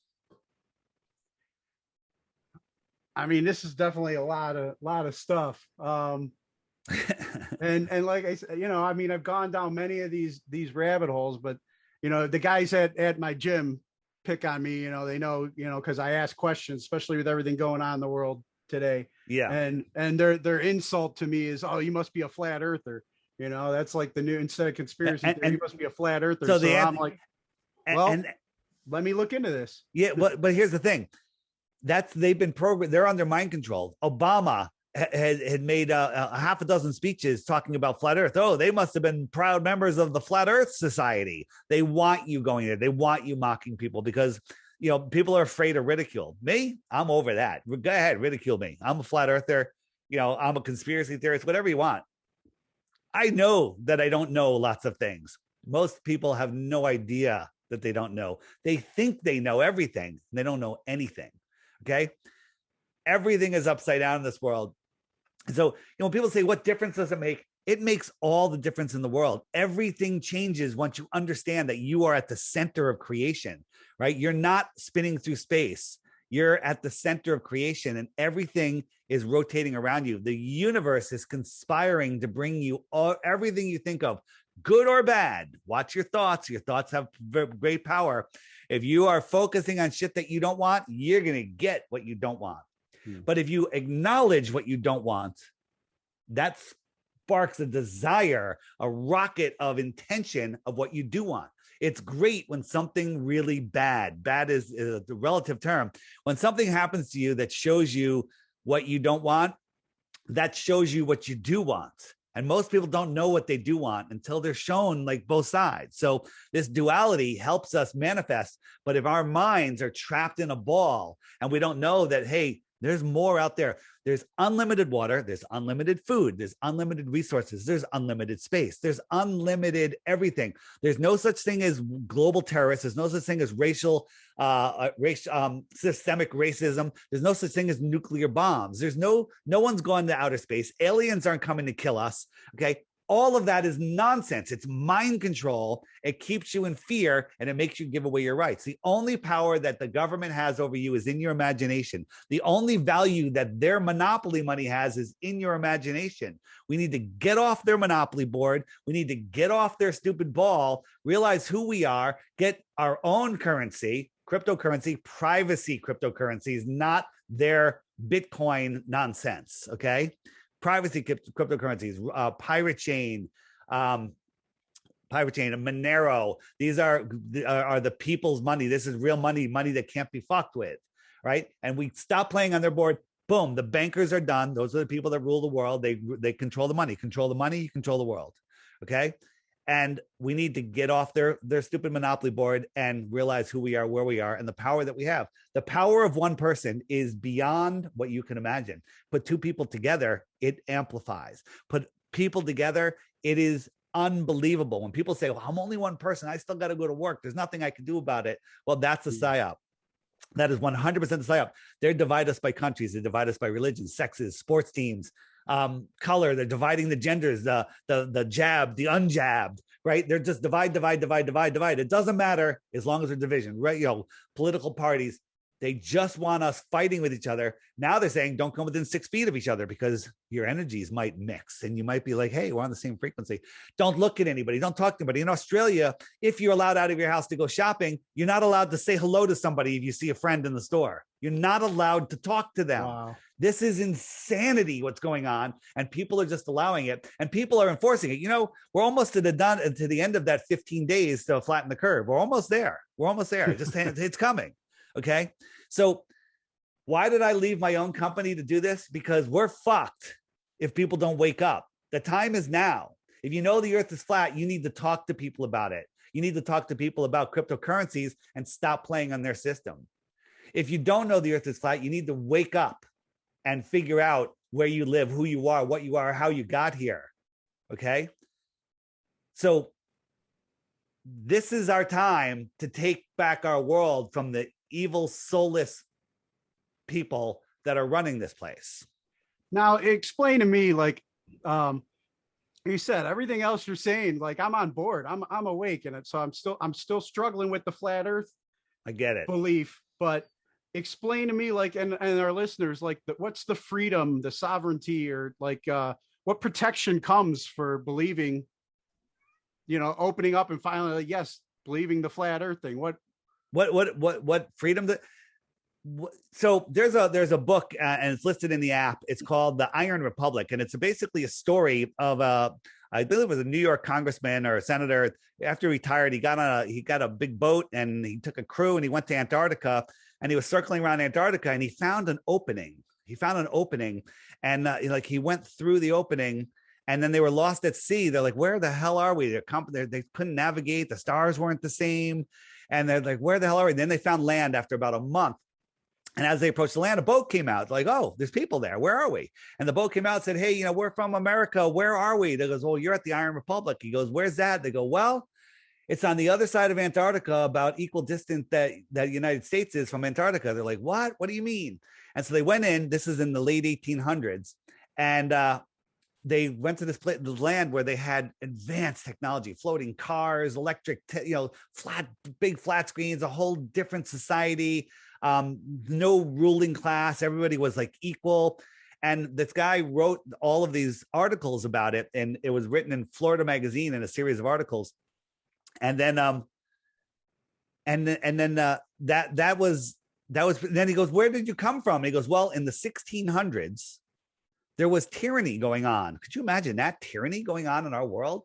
[SPEAKER 1] I mean, this is definitely a lot of stuff. And like I said, I've gone down many of these rabbit holes, but the guys at my gym pick on me. They know, because I ask questions, especially with everything going on in the world today.
[SPEAKER 2] Yeah.
[SPEAKER 1] And their insult to me is, oh, you must be a flat earther. That's like the new, instead of conspiracy theory, you must be a flat earther. So I'm like, well, let me look into this.
[SPEAKER 2] Yeah, but here's the thing. They've been programmed. They're under mind control. Obama had made a half a dozen speeches talking about flat earth. Oh, they must have been proud members of the Flat Earth Society. They want you going there. They want you mocking people because people are afraid of ridicule. Me, I'm over that. Go ahead, ridicule me. I'm a flat earther. I'm a conspiracy theorist, whatever you want. I know that I don't know lots of things. Most people have no idea that they don't know. They think they know everything. And they don't know anything. Okay. Everything is upside down in this world. So, when people say, what difference does it make? It makes all the difference in the world. Everything changes once you understand that you are at the center of creation, right? You're not spinning through space. You're at the center of creation and everything is rotating around you. The universe is conspiring to bring you everything you think of, good or bad. Watch your thoughts. Your thoughts have great power. If you are focusing on shit that you don't want, you're going to get what you don't want. But if you acknowledge what you don't want, that sparks a desire, a rocket of intention of what you do want. It's great when something really bad is the relative term. When something happens to you that shows you what you don't want, that shows you what you do want. And most people don't know what they do want until they're shown like both sides. So this duality helps us manifest. But if our minds are trapped in a ball and we don't know that, hey, there's more out there. There's unlimited water. There's unlimited food. There's unlimited resources. There's unlimited space. There's unlimited everything. There's no such thing as global terrorists. There's no such thing as systemic racism. There's no such thing as nuclear bombs. There's no one's gone to outer space. Aliens aren't coming to kill us. Okay. All of that is nonsense. It's mind control. It keeps you in fear and it makes you give away your rights. The only power that the government has over you is in your imagination. The only value that their monopoly money has is in your imagination. We need to get off their monopoly board. We need to get off their stupid ball, realize who we are, get our own currency, cryptocurrency, privacy cryptocurrencies, not their Bitcoin nonsense. Okay. Privacy cryptocurrencies, Pirate Chain, Monero. These are the people's money. This is real money that can't be fucked with, right? And we stop playing on their board. Boom, the bankers are done. Those are the people that rule the world. They control the money. Control the money, you control the world. Okay. And we need to get off their stupid monopoly board and realize who we are, where we are, and the power that we have. The power of one person is beyond what you can imagine. Put two people together, it amplifies. Put people together, it is unbelievable. When people say, well, I'm only one person, I still got to go to work, there's nothing I can do about it. Well, that's a psyop. That is 100% the psyop. They divide us by countries. They divide us by religions, sexes, sports teams, color. They're dividing the genders, the jabbed, the unjabbed, right? They're just divide. It doesn't matter as long as they're division, right? Political parties, they just want us fighting with each other. Now they're saying, don't come within 6 feet of each other because your energies might mix and you might be like, hey, we're on the same frequency. Don't look at anybody. Don't talk to anybody. In Australia, if you're allowed out of your house to go shopping, you're not allowed to say hello to somebody if you see a friend in the store. You're not allowed to talk to them. Wow. This is insanity what's going on, and people are just allowing it, and people are enforcing it. We're almost to the end of that 15 days to flatten the curve. We're almost there. Just it's coming. Okay. So why did I leave my own company to do this? Because we're fucked if people don't wake up. The time is now. If you know the earth is flat, you need to talk to people about it. You need to talk to people about cryptocurrencies and stop playing on their system. If you don't know the earth is flat, you need to wake up and figure out where you live, who you are, what you are, how you got here. Okay. So this is our time to take back our world from the evil, soulless people that are running this place.
[SPEAKER 1] Now, explain to me, like you said, everything else you're saying, like I'm on board. I'm awake in it. So I'm still struggling with the flat earth.
[SPEAKER 2] I get it.
[SPEAKER 1] Belief, but explain to me, like, and our listeners, like, what's the freedom, the sovereignty, or like what protection comes for believing, opening up and finally, like, yes, believing the flat earth thing.
[SPEAKER 2] What freedom so there's a book and it's listed in the app. It's called The Iron Republic, and it's basically a story of I believe it was a New York congressman or a senator. After he retired, he got a big boat and he took a crew and he went to Antarctica, and he was circling around Antarctica and he found an opening. And he went through the opening, and then they were lost at sea. They're like, where the hell are we? They couldn't navigate. The stars weren't the same. And they're like, where the hell are we? And then they found land after about a month. And as they approached the land, a boat came out. Like, oh, there's people there. Where are we? And the boat came out and said, hey, we're from America. Where are we? They goes, well, you're at the Iron Republic. He goes, where's that? They go, well, it's on the other side of Antarctica, about equal distance that United States is from Antarctica. They're like, what? What do you mean? And so they went in. This is in the late 1800s. And they went to this land where they had advanced technology, floating cars, electric, big flat screens, a whole different society, no ruling class. Everybody was like equal. And this guy wrote all of these articles about it. And it was written in Florida Magazine in a series of articles. And then, that was, then he goes, where did you come from? And he goes, well, in the 1600s, there was tyranny going on. Could you imagine that tyranny going on in our world?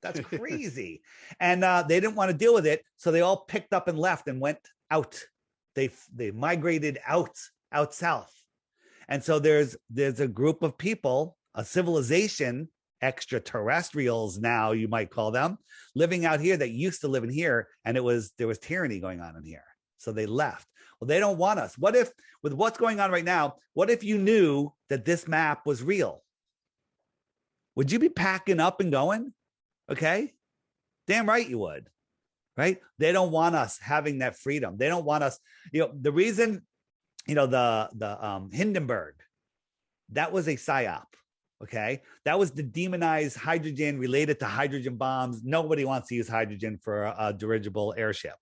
[SPEAKER 2] That's crazy. And they didn't want to deal with it. So they all picked up and left and went out. They migrated out south. And so there's a group of people, a civilization, extraterrestrials now, you might call them, living out here that used to live in here. And there was tyranny going on in here. So they left. Well, they don't want us. What if, with what's going on right now, what if you knew that this map was real? Would you be packing up and going? Okay. Damn right you would. Right? They don't want us having that freedom. They don't want us, the reason, the Hindenburg, that was a psyop. Okay. That was to demonize hydrogen related to hydrogen bombs. Nobody wants to use hydrogen for a dirigible airship.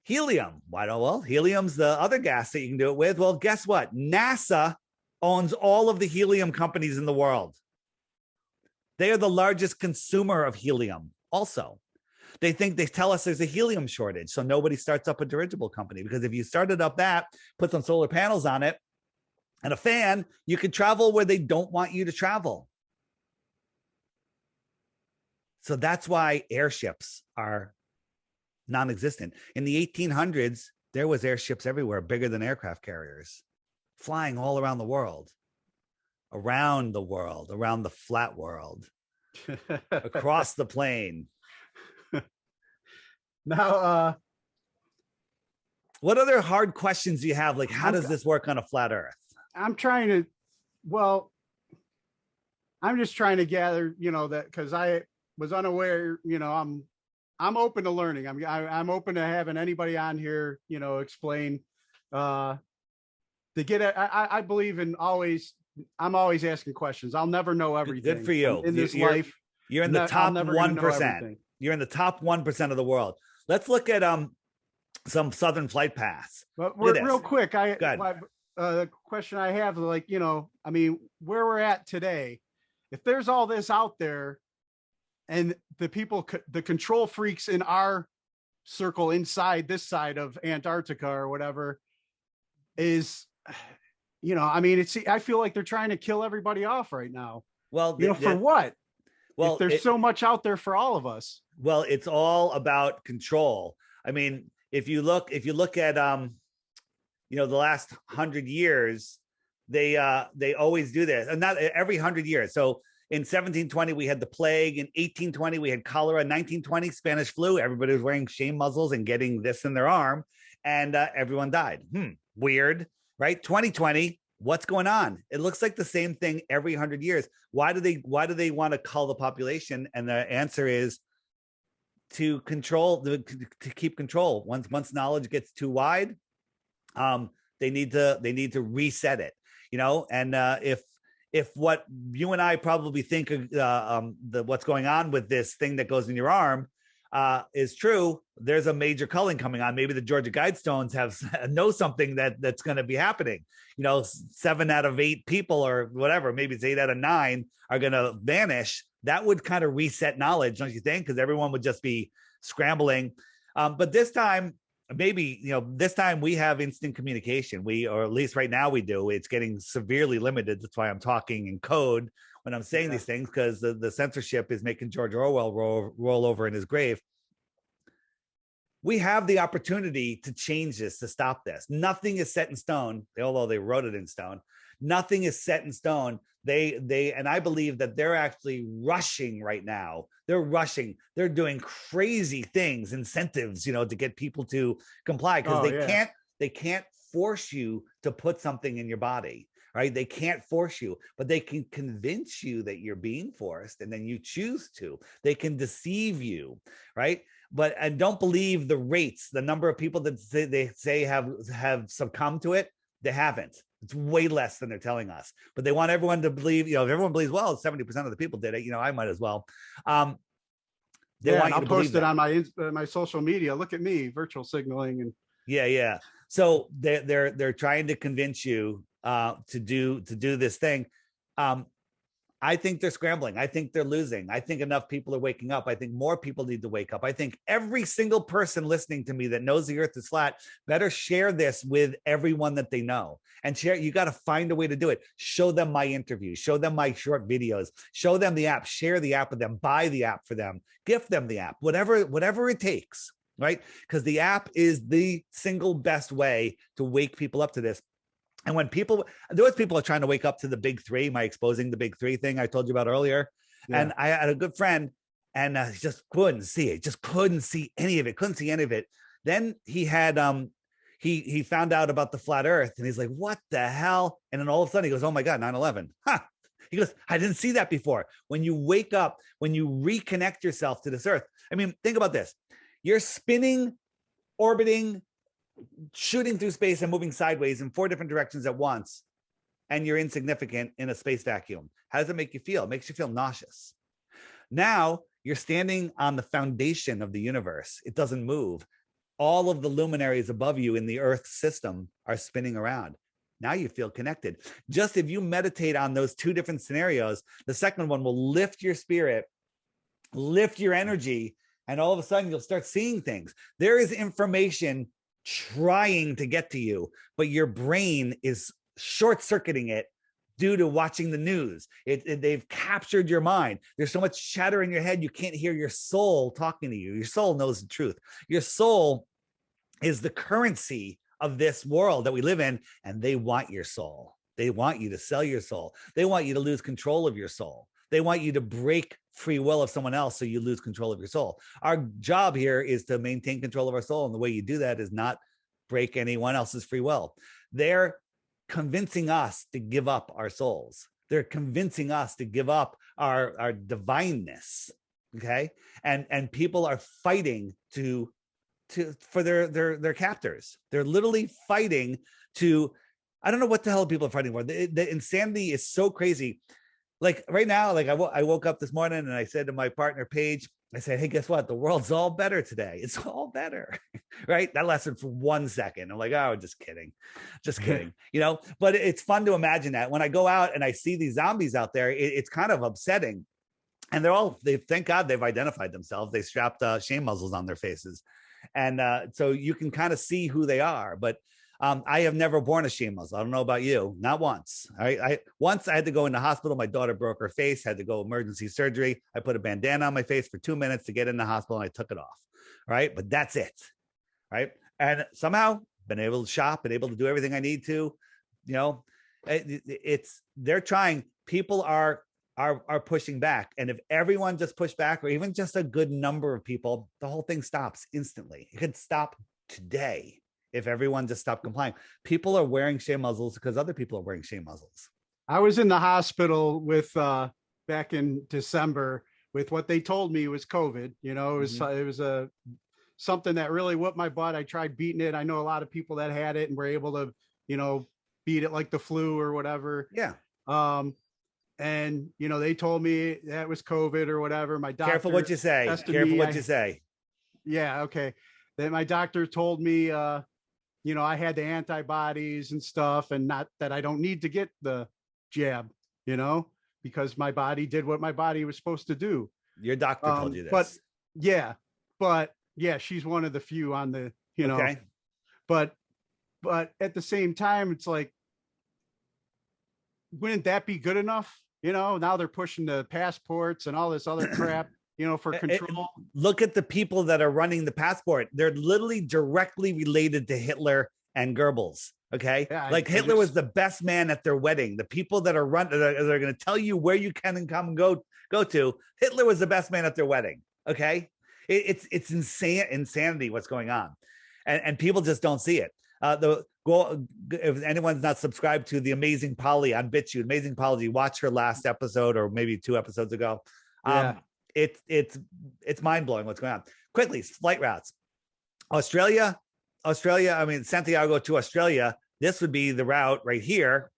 [SPEAKER 2] Helium. Why don't, well, helium's the other gas that you can do it with. Well, guess what? NASA owns all of the helium companies in the world. They are the largest consumer of helium also. They tell us there's a helium shortage, so nobody starts up a dirigible company, because if you started up that, put some solar panels on it and a fan, you could travel where they don't want you to travel. So that's why airships are non-existent. In the 1800s, there was airships everywhere, bigger than aircraft carriers, flying all around the world, around the flat world. across the plane.
[SPEAKER 1] Now,
[SPEAKER 2] what other hard questions do you have? Like, how does this work on a flat Earth?
[SPEAKER 1] I'm just trying to gather, that because I was unaware, I'm open to learning. I'm open to having anybody on here, explain, to get it. I believe in I'm always asking questions. I'll never know everything.
[SPEAKER 2] Good for you.
[SPEAKER 1] In this life.
[SPEAKER 2] You're in the top 1%. You're in the top 1% of the world. Let's look at some Southern flight paths.
[SPEAKER 1] But real quick, the question I have, where we're at today, if there's all this out there and the people, the control freaks in our circle inside this side of Antarctica or whatever is, I feel like they're trying to kill everybody off right now.
[SPEAKER 2] Well,
[SPEAKER 1] for what?
[SPEAKER 2] Well,
[SPEAKER 1] if there's so much out there for all of us.
[SPEAKER 2] Well, it's all about control. I mean, if you look at the last 100 years, they always do this, and not every 100 years. So in 1720 we had the plague, in 1820 we had cholera, 1920 Spanish flu. Everybody was wearing shame muzzles and getting this in their arm, and everyone died. Weird, right? 2020. What's going on? It looks like the same thing every 100 years. Why do they want to cull the population? And the answer is to control, to keep control. Once knowledge gets too wide, they need to reset it. And if what you and I probably think what's going on with this thing that goes in your arm is true, there's a major culling coming on. Maybe the Georgia Guidestones know something that's going to be happening. 7 out of 8 people or whatever, maybe it's 8 out of 9 are going to vanish. That would kind of reset knowledge, don't you think? Because everyone would just be scrambling. But this time, this time we have instant communication. Or at least right now we do. It's getting severely limited. That's why I'm talking in code when I'm saying these things, because the censorship is making George Orwell roll over in his grave. We have the opportunity to change this, to stop this. Nothing is set in stone, although they wrote it in stone. Nothing is set in stone. And I believe that they're actually rushing right now. They're rushing. They're doing crazy things, incentives, to get people to comply, because they can't force you to put something in your body. Right? They can't force you, but they can convince you that you're being forced, and then you choose to. They can deceive you, right? And don't believe the rates, the number of people that they say have succumbed to it. They haven't. It's way less than they're telling us. But they want everyone to believe. If everyone believes, well, 70% of the people did it. I might as well.
[SPEAKER 1] I'll post it on my social media. Look at me, virtual signaling, and
[SPEAKER 2] yeah. So they're trying to convince you to do this thing. I think they're scrambling. I think they're losing. I think enough people are waking up. I think more people need to wake up. I think every single person listening to me that knows the earth is flat better share this with everyone that they know. And share, you got to find a way to do it. Show them my interviews, show them my short videos, show them the app, share the app with them, buy the app for them, gift them the app, whatever it takes, right? Because the app is the single best way to wake people up to this. And when those people are trying to wake up to the big three, my exposing the big three thing I told you about earlier. Yeah. And I had a good friend, and he just couldn't see it, couldn't see any of it. Then he had, he found out about the flat earth, and he's like, what the hell? And then all of a sudden he goes, oh my God, 9/11. He goes, I didn't see that before. When you wake up, when you reconnect yourself to this earth, think about this. You're spinning, orbiting, shooting through space and moving sideways in 4 different directions at once, and you're insignificant in a space vacuum. How does it make you feel? It makes you feel nauseous. Now you're standing on the foundation of the universe. It doesn't move. All of the luminaries above you in the Earth system are spinning around. Now you feel connected. Just if you meditate on those 2 different scenarios, the second one will lift your spirit, lift your energy, and all of a sudden you'll start seeing things. There is information trying to get to you, but your brain is short-circuiting it due to watching the news. They've captured your mind. There's so much chatter in your head, you can't hear your soul talking to you. Your soul knows the truth. Your soul is the currency of this world that we live in, and they want your soul. They want you to sell your soul. They want you to lose control of your soul. They want you to break free will of someone else, so you lose control of your soul. Our job here is to maintain control of our soul, and the way you do that is not break anyone else's free will. They're convincing us to give up our souls. They're convincing us to give up our divineness. Okay, and people are fighting for their captors. They're literally fighting to. I don't know what the hell people are fighting for. The insanity is so crazy. Like right now, like I woke up this morning and I said to my partner Paige, I said, "Hey, guess what? The world's all better today. It's all better." Right? That lasted for 1 second. I'm like, "Oh, just kidding. You know, but it's fun to imagine that when I go out and I see these zombies out there, it's kind of upsetting. And thank God they've identified themselves. They strapped shame muzzles on their faces. And so you can kind of see who they are. But I have never worn a shame muzzle. I don't know about you. Not once. Once I had to go in the hospital. My daughter broke her face, had to go emergency surgery. I put a bandana on my face for 2 minutes to get in the hospital, and I took it off. Right. But that's it. Right. And somehow been able to shop, been able to do everything I need to. You know, they're trying. People are pushing back. And if everyone just pushed back, or even just a good number of people, the whole thing stops instantly. It could stop today if everyone just stopped complying. People are wearing shame muzzles because other people are wearing shame muzzles.
[SPEAKER 1] I was in the hospital with back in December with what they told me was COVID. You know, it was something that really whooped my butt. I tried beating it. I know a lot of people that had it and were able to, you know, beat it like the flu or whatever.
[SPEAKER 2] Yeah.
[SPEAKER 1] And, you know, they told me that was COVID or whatever. My doctor.
[SPEAKER 2] Careful what you say. Careful what you say.
[SPEAKER 1] Yeah. Okay. Then my doctor told me, you know, I had the antibodies and stuff, and not that I don't need to get the jab, you know, because my body did what my body was supposed to do.
[SPEAKER 2] Your doctor told you this.
[SPEAKER 1] But yeah, she's one of the few on the, you know,
[SPEAKER 2] okay.
[SPEAKER 1] But at the same time, it's like, wouldn't that be good enough? You know, now they're pushing the passports and all this other crap, you know, for control.
[SPEAKER 2] Look at the people that are running the passport. They're literally directly related to Hitler and Goebbels. Okay. Yeah, like Hitler was the best man at their wedding. The people that are they're going to tell you where you can and come and go to. Hitler was the best man at their wedding. Okay. It's insanity what's going on. And people just don't see it. If anyone's not subscribed to the Amazing Polly on BitChute, Amazing Polly, watch her last episode or maybe 2 episodes ago. Yeah. It's mind-blowing what's going on. Quickly, flight routes. Australia, I mean, Santiago to Australia, this would be the route right here.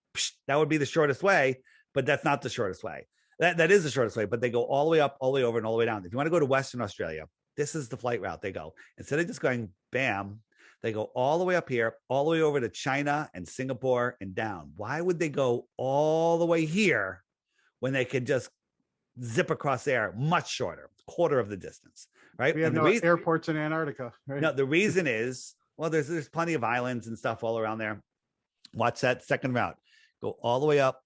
[SPEAKER 2] That would be the shortest way, but that's not the shortest way. That is the shortest way, but they go all the way up, all the way over, and all the way down. If you want to go to Western Australia, this is the flight route they go. Instead of just going bam, they go all the way up here, all the way over to China and Singapore and down. Why would they go all the way here when they could just zip across there much shorter, quarter of the distance, right?
[SPEAKER 1] We have no airports in Antarctica. Right?
[SPEAKER 2] No, the reason is, well, there's plenty of islands and stuff all around there. Watch that second route. Go all the way up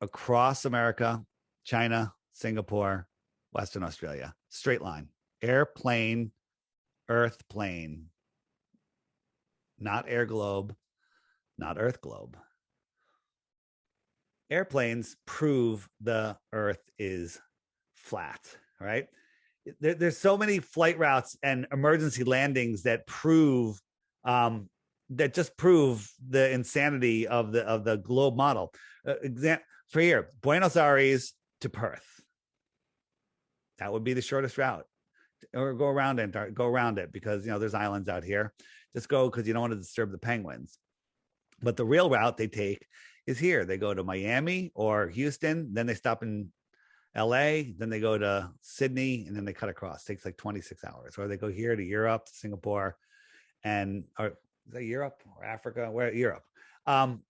[SPEAKER 2] across America, China, Singapore, Western Australia. Straight line. Airplane, Earth plane. Not air globe, not Earth globe. Airplanes prove the Earth is flat, right? There's so many flight routes and emergency landings that prove just prove the insanity of the globe model. For here, Buenos Aires to Perth. That would be the shortest route. Or go around it because, you know, there's islands out here. Just go because you don't want to disturb the penguins. But the real route they take is here. They go to Miami or Houston, then they stop in LA, then they go to Sydney, and then they cut across. It takes like 26 hours. Or they go here to Europe, to Singapore, or is that Europe or Africa? Where Europe? And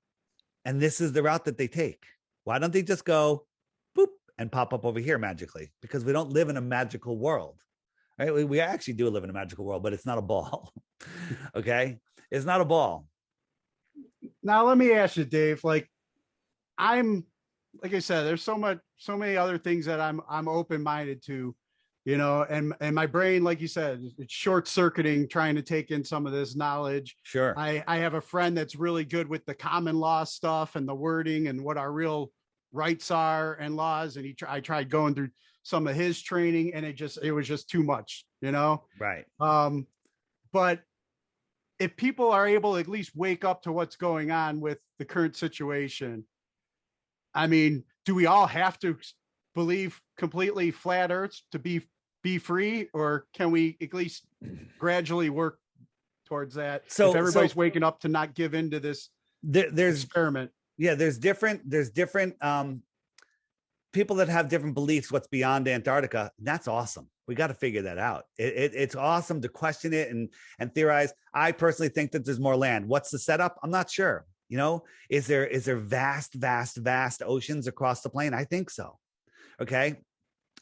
[SPEAKER 2] this is the route that they take. Why don't they just go boop and pop up over here magically? Because we don't live in a magical world. Right? We actually do live in a magical world, but it's not a ball. Okay? It's not a ball.
[SPEAKER 1] Now, let me ask you, Dave, like I said, there's so many other things that I'm open-minded to, you know, and my brain, like you said, it's short-circuiting trying to take in some of this knowledge.
[SPEAKER 2] Sure.
[SPEAKER 1] I have a friend that's really good with the common law stuff and the wording and what our real rights are and laws. And I tried going through some of his training, and it was just too much, you know?
[SPEAKER 2] Right.
[SPEAKER 1] But if people are able to at least wake up to what's going on with the current situation, I mean, do we all have to believe completely flat earth to be free, or can we at least gradually work towards that?
[SPEAKER 2] So
[SPEAKER 1] if everybody's waking up to not give into this
[SPEAKER 2] there's
[SPEAKER 1] experiment.
[SPEAKER 2] Yeah, there's different people that have different beliefs what's beyond Antarctica. That's awesome. We got to figure that out. It's awesome to question it and theorize. I personally think that there's more land. What's the setup? I'm not sure. You know, is there vast oceans across the plane? I think so. Okay.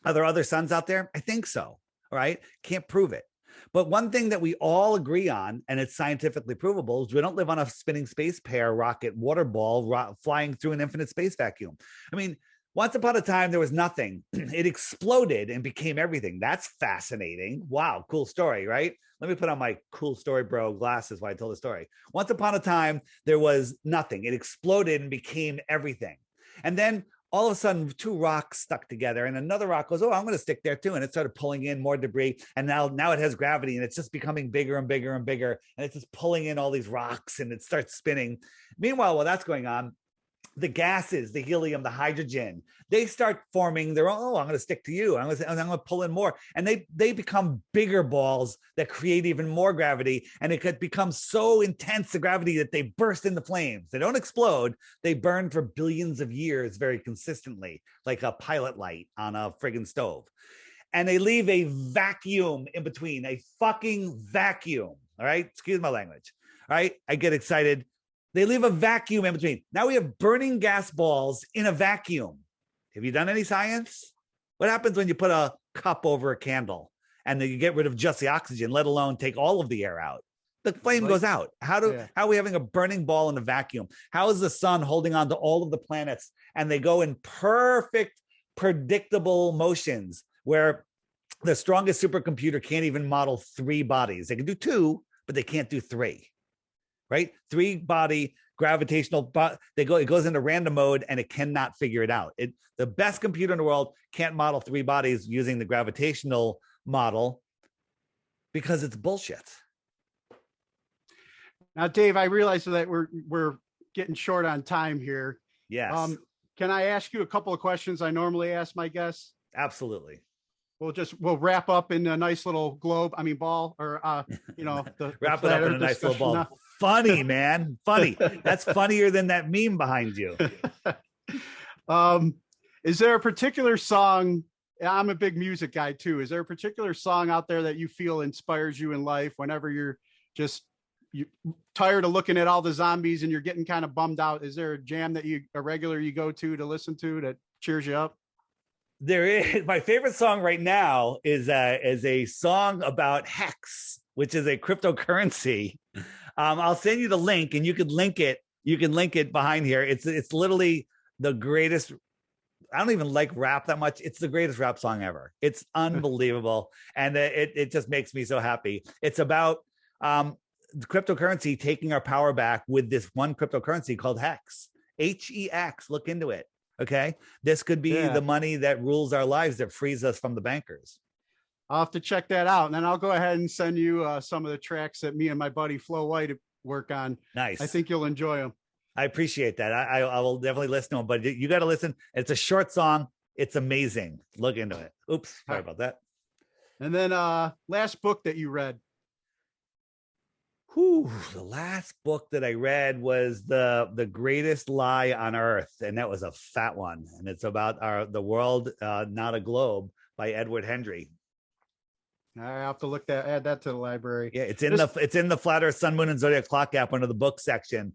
[SPEAKER 2] Are there other suns out there? I think so. All right. Can't prove it. But one thing that we all agree on, and it's scientifically provable, is we don't live on a spinning space pair rocket water ball flying through an infinite space vacuum. I mean, once upon a time, there was nothing. It exploded and became everything. That's fascinating. Wow, cool story, right? Let me put on my cool story bro glasses while I tell the story. Once upon a time, there was nothing. It exploded and became everything. And then all of a sudden, two rocks stuck together, and another rock goes, oh, I'm going to stick there too. And it started pulling in more debris. And now it has gravity, and it's just becoming bigger and bigger and bigger. And it's just pulling in all these rocks, and it starts spinning. Meanwhile, while that's going on, the gases, the helium, the hydrogen, they start forming their own, oh, I'm going to stick to you. I'm going to pull in more. And they become bigger balls that create even more gravity. And it could become so intense, the gravity, that they burst into flames. They don't explode. They burn for billions of years very consistently, like a pilot light on a friggin' stove. And they leave a vacuum in between, a fucking vacuum. All right. Excuse my language. All right. I get excited. They leave a vacuum in between. Now we have burning gas balls in a vacuum. Have you done any science? What happens when you put a cup over a candle and then you get rid of just the oxygen, let alone take all of the air out? The flame goes out. How are we having a burning ball in a vacuum? How is the sun holding on to all of the planets, and they go in perfect, predictable motions where the strongest supercomputer can't even model 3 bodies. They can do 2, but they can't do 3. Right? 3-body gravitational, it goes into random mode, and it cannot figure it out. The best computer in the world can't model 3 bodies using the gravitational model because it's bullshit.
[SPEAKER 1] Now, Dave, I realize that we're getting short on time here.
[SPEAKER 2] Yes.
[SPEAKER 1] Can I ask you a couple of questions I normally ask my guests?
[SPEAKER 2] Absolutely.
[SPEAKER 1] We'll wrap up in a nice little ball, or
[SPEAKER 2] wrap it up in a nice little ball. Funny, man. Funny. That's funnier than that meme behind you.
[SPEAKER 1] Is there a particular song? I'm a big music guy too. Is there a particular song out there that you feel inspires you in life whenever you're tired of looking at all the zombies and you're getting kind of bummed out? Is there a jam that you go to listen to that cheers you up?
[SPEAKER 2] There is. My favorite song right now is a song about Hex, which is a cryptocurrency. I'll send you the link, and you could link it. You can link it behind here. It's literally the greatest. I don't even like rap that much. It's the greatest rap song ever. It's unbelievable, and it just makes me so happy. It's about cryptocurrency taking our power back with this one cryptocurrency called Hex. HEX. Look into it. Okay, this could be the money that rules our lives, that frees us from the bankers.
[SPEAKER 1] I'll have to check that out, and then I'll go ahead and send you some of the tracks that me and my buddy Flo White work on.
[SPEAKER 2] Nice.
[SPEAKER 1] I think you'll enjoy them.
[SPEAKER 2] I appreciate that. I will definitely listen to them, but you got to listen. It's a short song. It's amazing. Look into it. Oops, sorry about that.
[SPEAKER 1] And then last book that you read.
[SPEAKER 2] The last book that I read was the Greatest Lie on Earth, and that was a fat one. And it's about the world, not a globe, by Edward Hendry.
[SPEAKER 1] I have to add that to the library.
[SPEAKER 2] Yeah, it's in the Flat Earth, Sun, Moon, and Zodiac Clock app under the book section.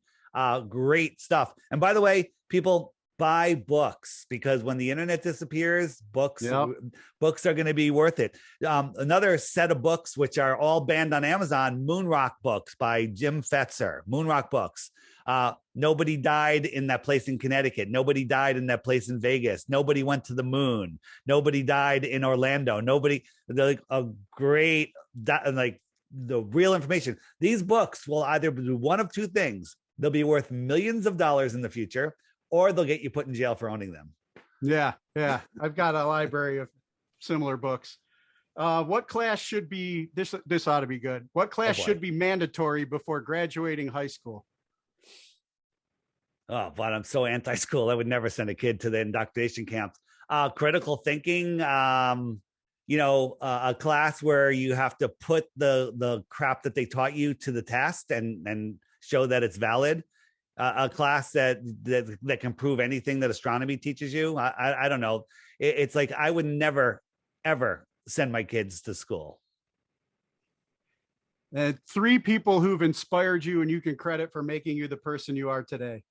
[SPEAKER 2] Great stuff. And by the way, people, buy books, because when the internet disappears, books are going to be worth it. Another set of books, which are all banned on Amazon, Moonrock books by Jim Fetzer. Moonrock books. Nobody died in that place in Connecticut. Nobody died in that place in Vegas. Nobody went to the moon. Nobody died in Orlando. Great, like the real information. These books will either do one of two things. They'll be worth millions of dollars in the future, or they'll get you put in jail for owning them.
[SPEAKER 1] Yeah. I've got a library of similar books. What class should be this ought to be good. What class should be mandatory before graduating high school?
[SPEAKER 2] Oh, but I'm so anti-school. I would never send a kid to the indoctrination camps. Critical thinking, a class where you have to put the crap that they taught you to the test and show that it's valid. A class that can prove anything that astronomy teaches you. I don't know. It's like I would never, ever send my kids to school.
[SPEAKER 1] 3 people who've inspired you and you can credit for making you the person you are today.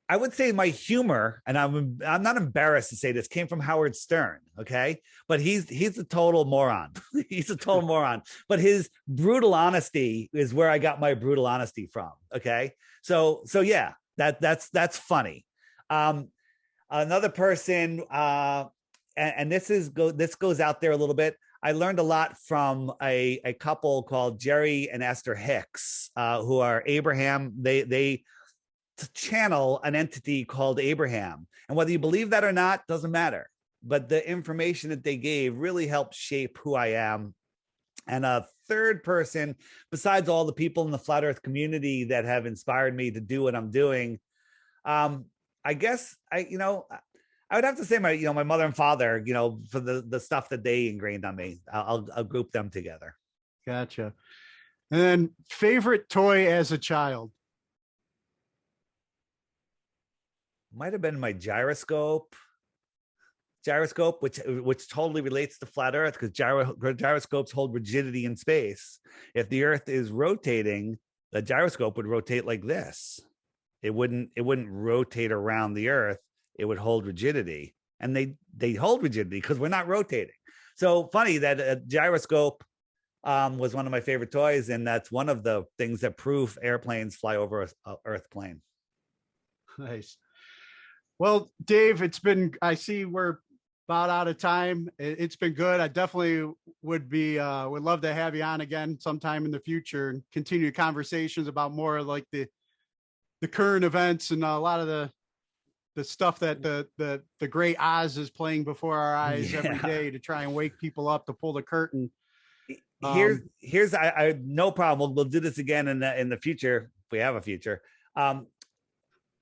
[SPEAKER 2] I would say my humor, and I'm not embarrassed to say this, came from Howard Stern. Okay, but he's a total moron. He's a total moron. But his brutal honesty is where I got my brutal honesty from. Okay, so yeah, that's funny. Another person, and this goes out there a little bit. I learned a lot from a couple called Jerry and Esther Hicks, who are Abraham. They channel an entity called Abraham, and whether you believe that or not doesn't matter, but the information that they gave really helped shape who I am. And a third person, besides all the people in the flat earth community that have inspired me to do what I'm doing, I guess I would have to say my mother and father, for the stuff that they ingrained on me. I'll group them together.
[SPEAKER 1] Gotcha. And then favorite toy as a child?
[SPEAKER 2] Might have been my gyroscope, which totally relates to flat earth, because gyroscopes hold rigidity in space. If the earth is rotating, the gyroscope would rotate like this. It wouldn't rotate around the earth. It would hold rigidity, and they hold rigidity because we're not rotating. So funny that a gyroscope was one of my favorite toys, and that's one of the things that prove airplanes fly over a earth plane.
[SPEAKER 1] Nice. Well, Dave, I see we're about out of time. It's been good. I definitely would love to have you on again sometime in the future and continue conversations about more like the current events and a lot of the stuff that the great Oz is playing before our eyes every day to try and wake people up, to pull the curtain.
[SPEAKER 2] Here's I no problem. We'll do this again in the future if we have a future.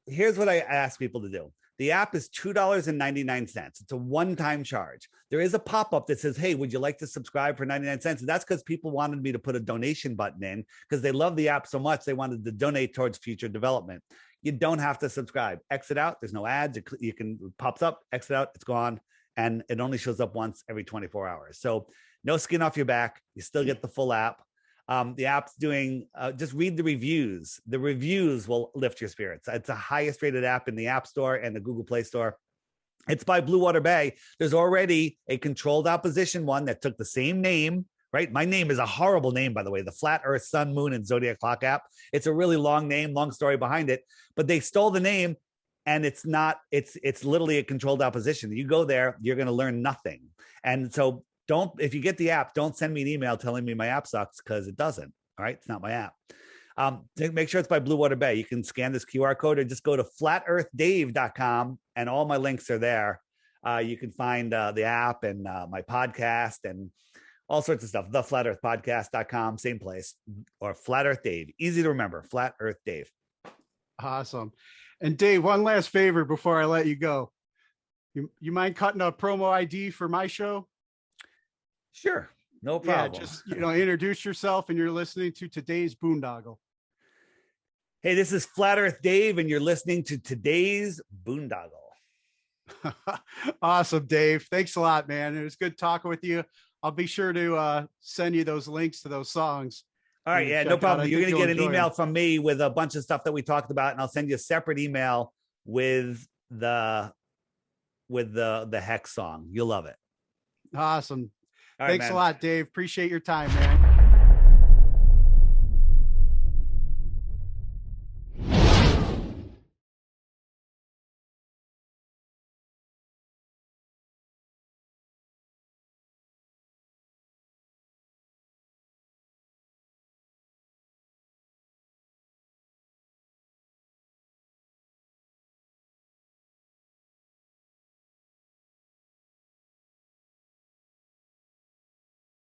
[SPEAKER 2] Here's what I ask people to do. The app is $2.99. It's a one-time charge. There is a pop-up that says, hey, would you like to subscribe for 99 cents? And that's because people wanted me to put a donation button in because they love the app so much they wanted to donate towards future development. You don't have to subscribe. Exit out. There's no ads. You can pops up, exit out, it's gone. And it only shows up once every 24 hours. So no skin off your back. You still get the full app. The app's doing, just read the reviews. The reviews will lift your spirits. It's the highest rated app in the App Store and the Google Play Store. It's by Blue Water Bay. There's already a controlled opposition one that took the same name, right? My name is a horrible name, by the way, the Flat Earth, Sun, Moon, and Zodiac Clock app. It's a really long name, long story behind it, but they stole the name, and it's literally a controlled opposition. You go there, you're going to learn nothing. And so if you get the app, don't send me an email telling me my app sucks, because it doesn't. All right. It's not my app. Make sure it's by Blue Water Bay. You can scan this QR code or just go to flatearthdave.com and all my links are there. You can find the app and my podcast and all sorts of stuff. Theflatearthpodcast.com, same place, or Flat Earth Dave. Easy to remember. Flat Earth Dave.
[SPEAKER 1] Awesome. And Dave, one last favor before I let you go. You mind cutting a promo ID for my show?
[SPEAKER 2] Sure. No problem.
[SPEAKER 1] Yeah, just, introduce yourself, and you're listening to today's Boondoggle.
[SPEAKER 2] Hey, this is Flat Earth Dave, and you're listening to today's Boondoggle.
[SPEAKER 1] Awesome, Dave. Thanks a lot, man. It was good talking with you. I'll be sure to send you those links to those songs.
[SPEAKER 2] All right. Yeah, no problem. You're going to get an email from me with a bunch of stuff that we talked about, and I'll send you a separate email with the Hex song. You'll love it.
[SPEAKER 1] Awesome.
[SPEAKER 2] All right,
[SPEAKER 1] thanks a lot, Dave. Appreciate your time, man.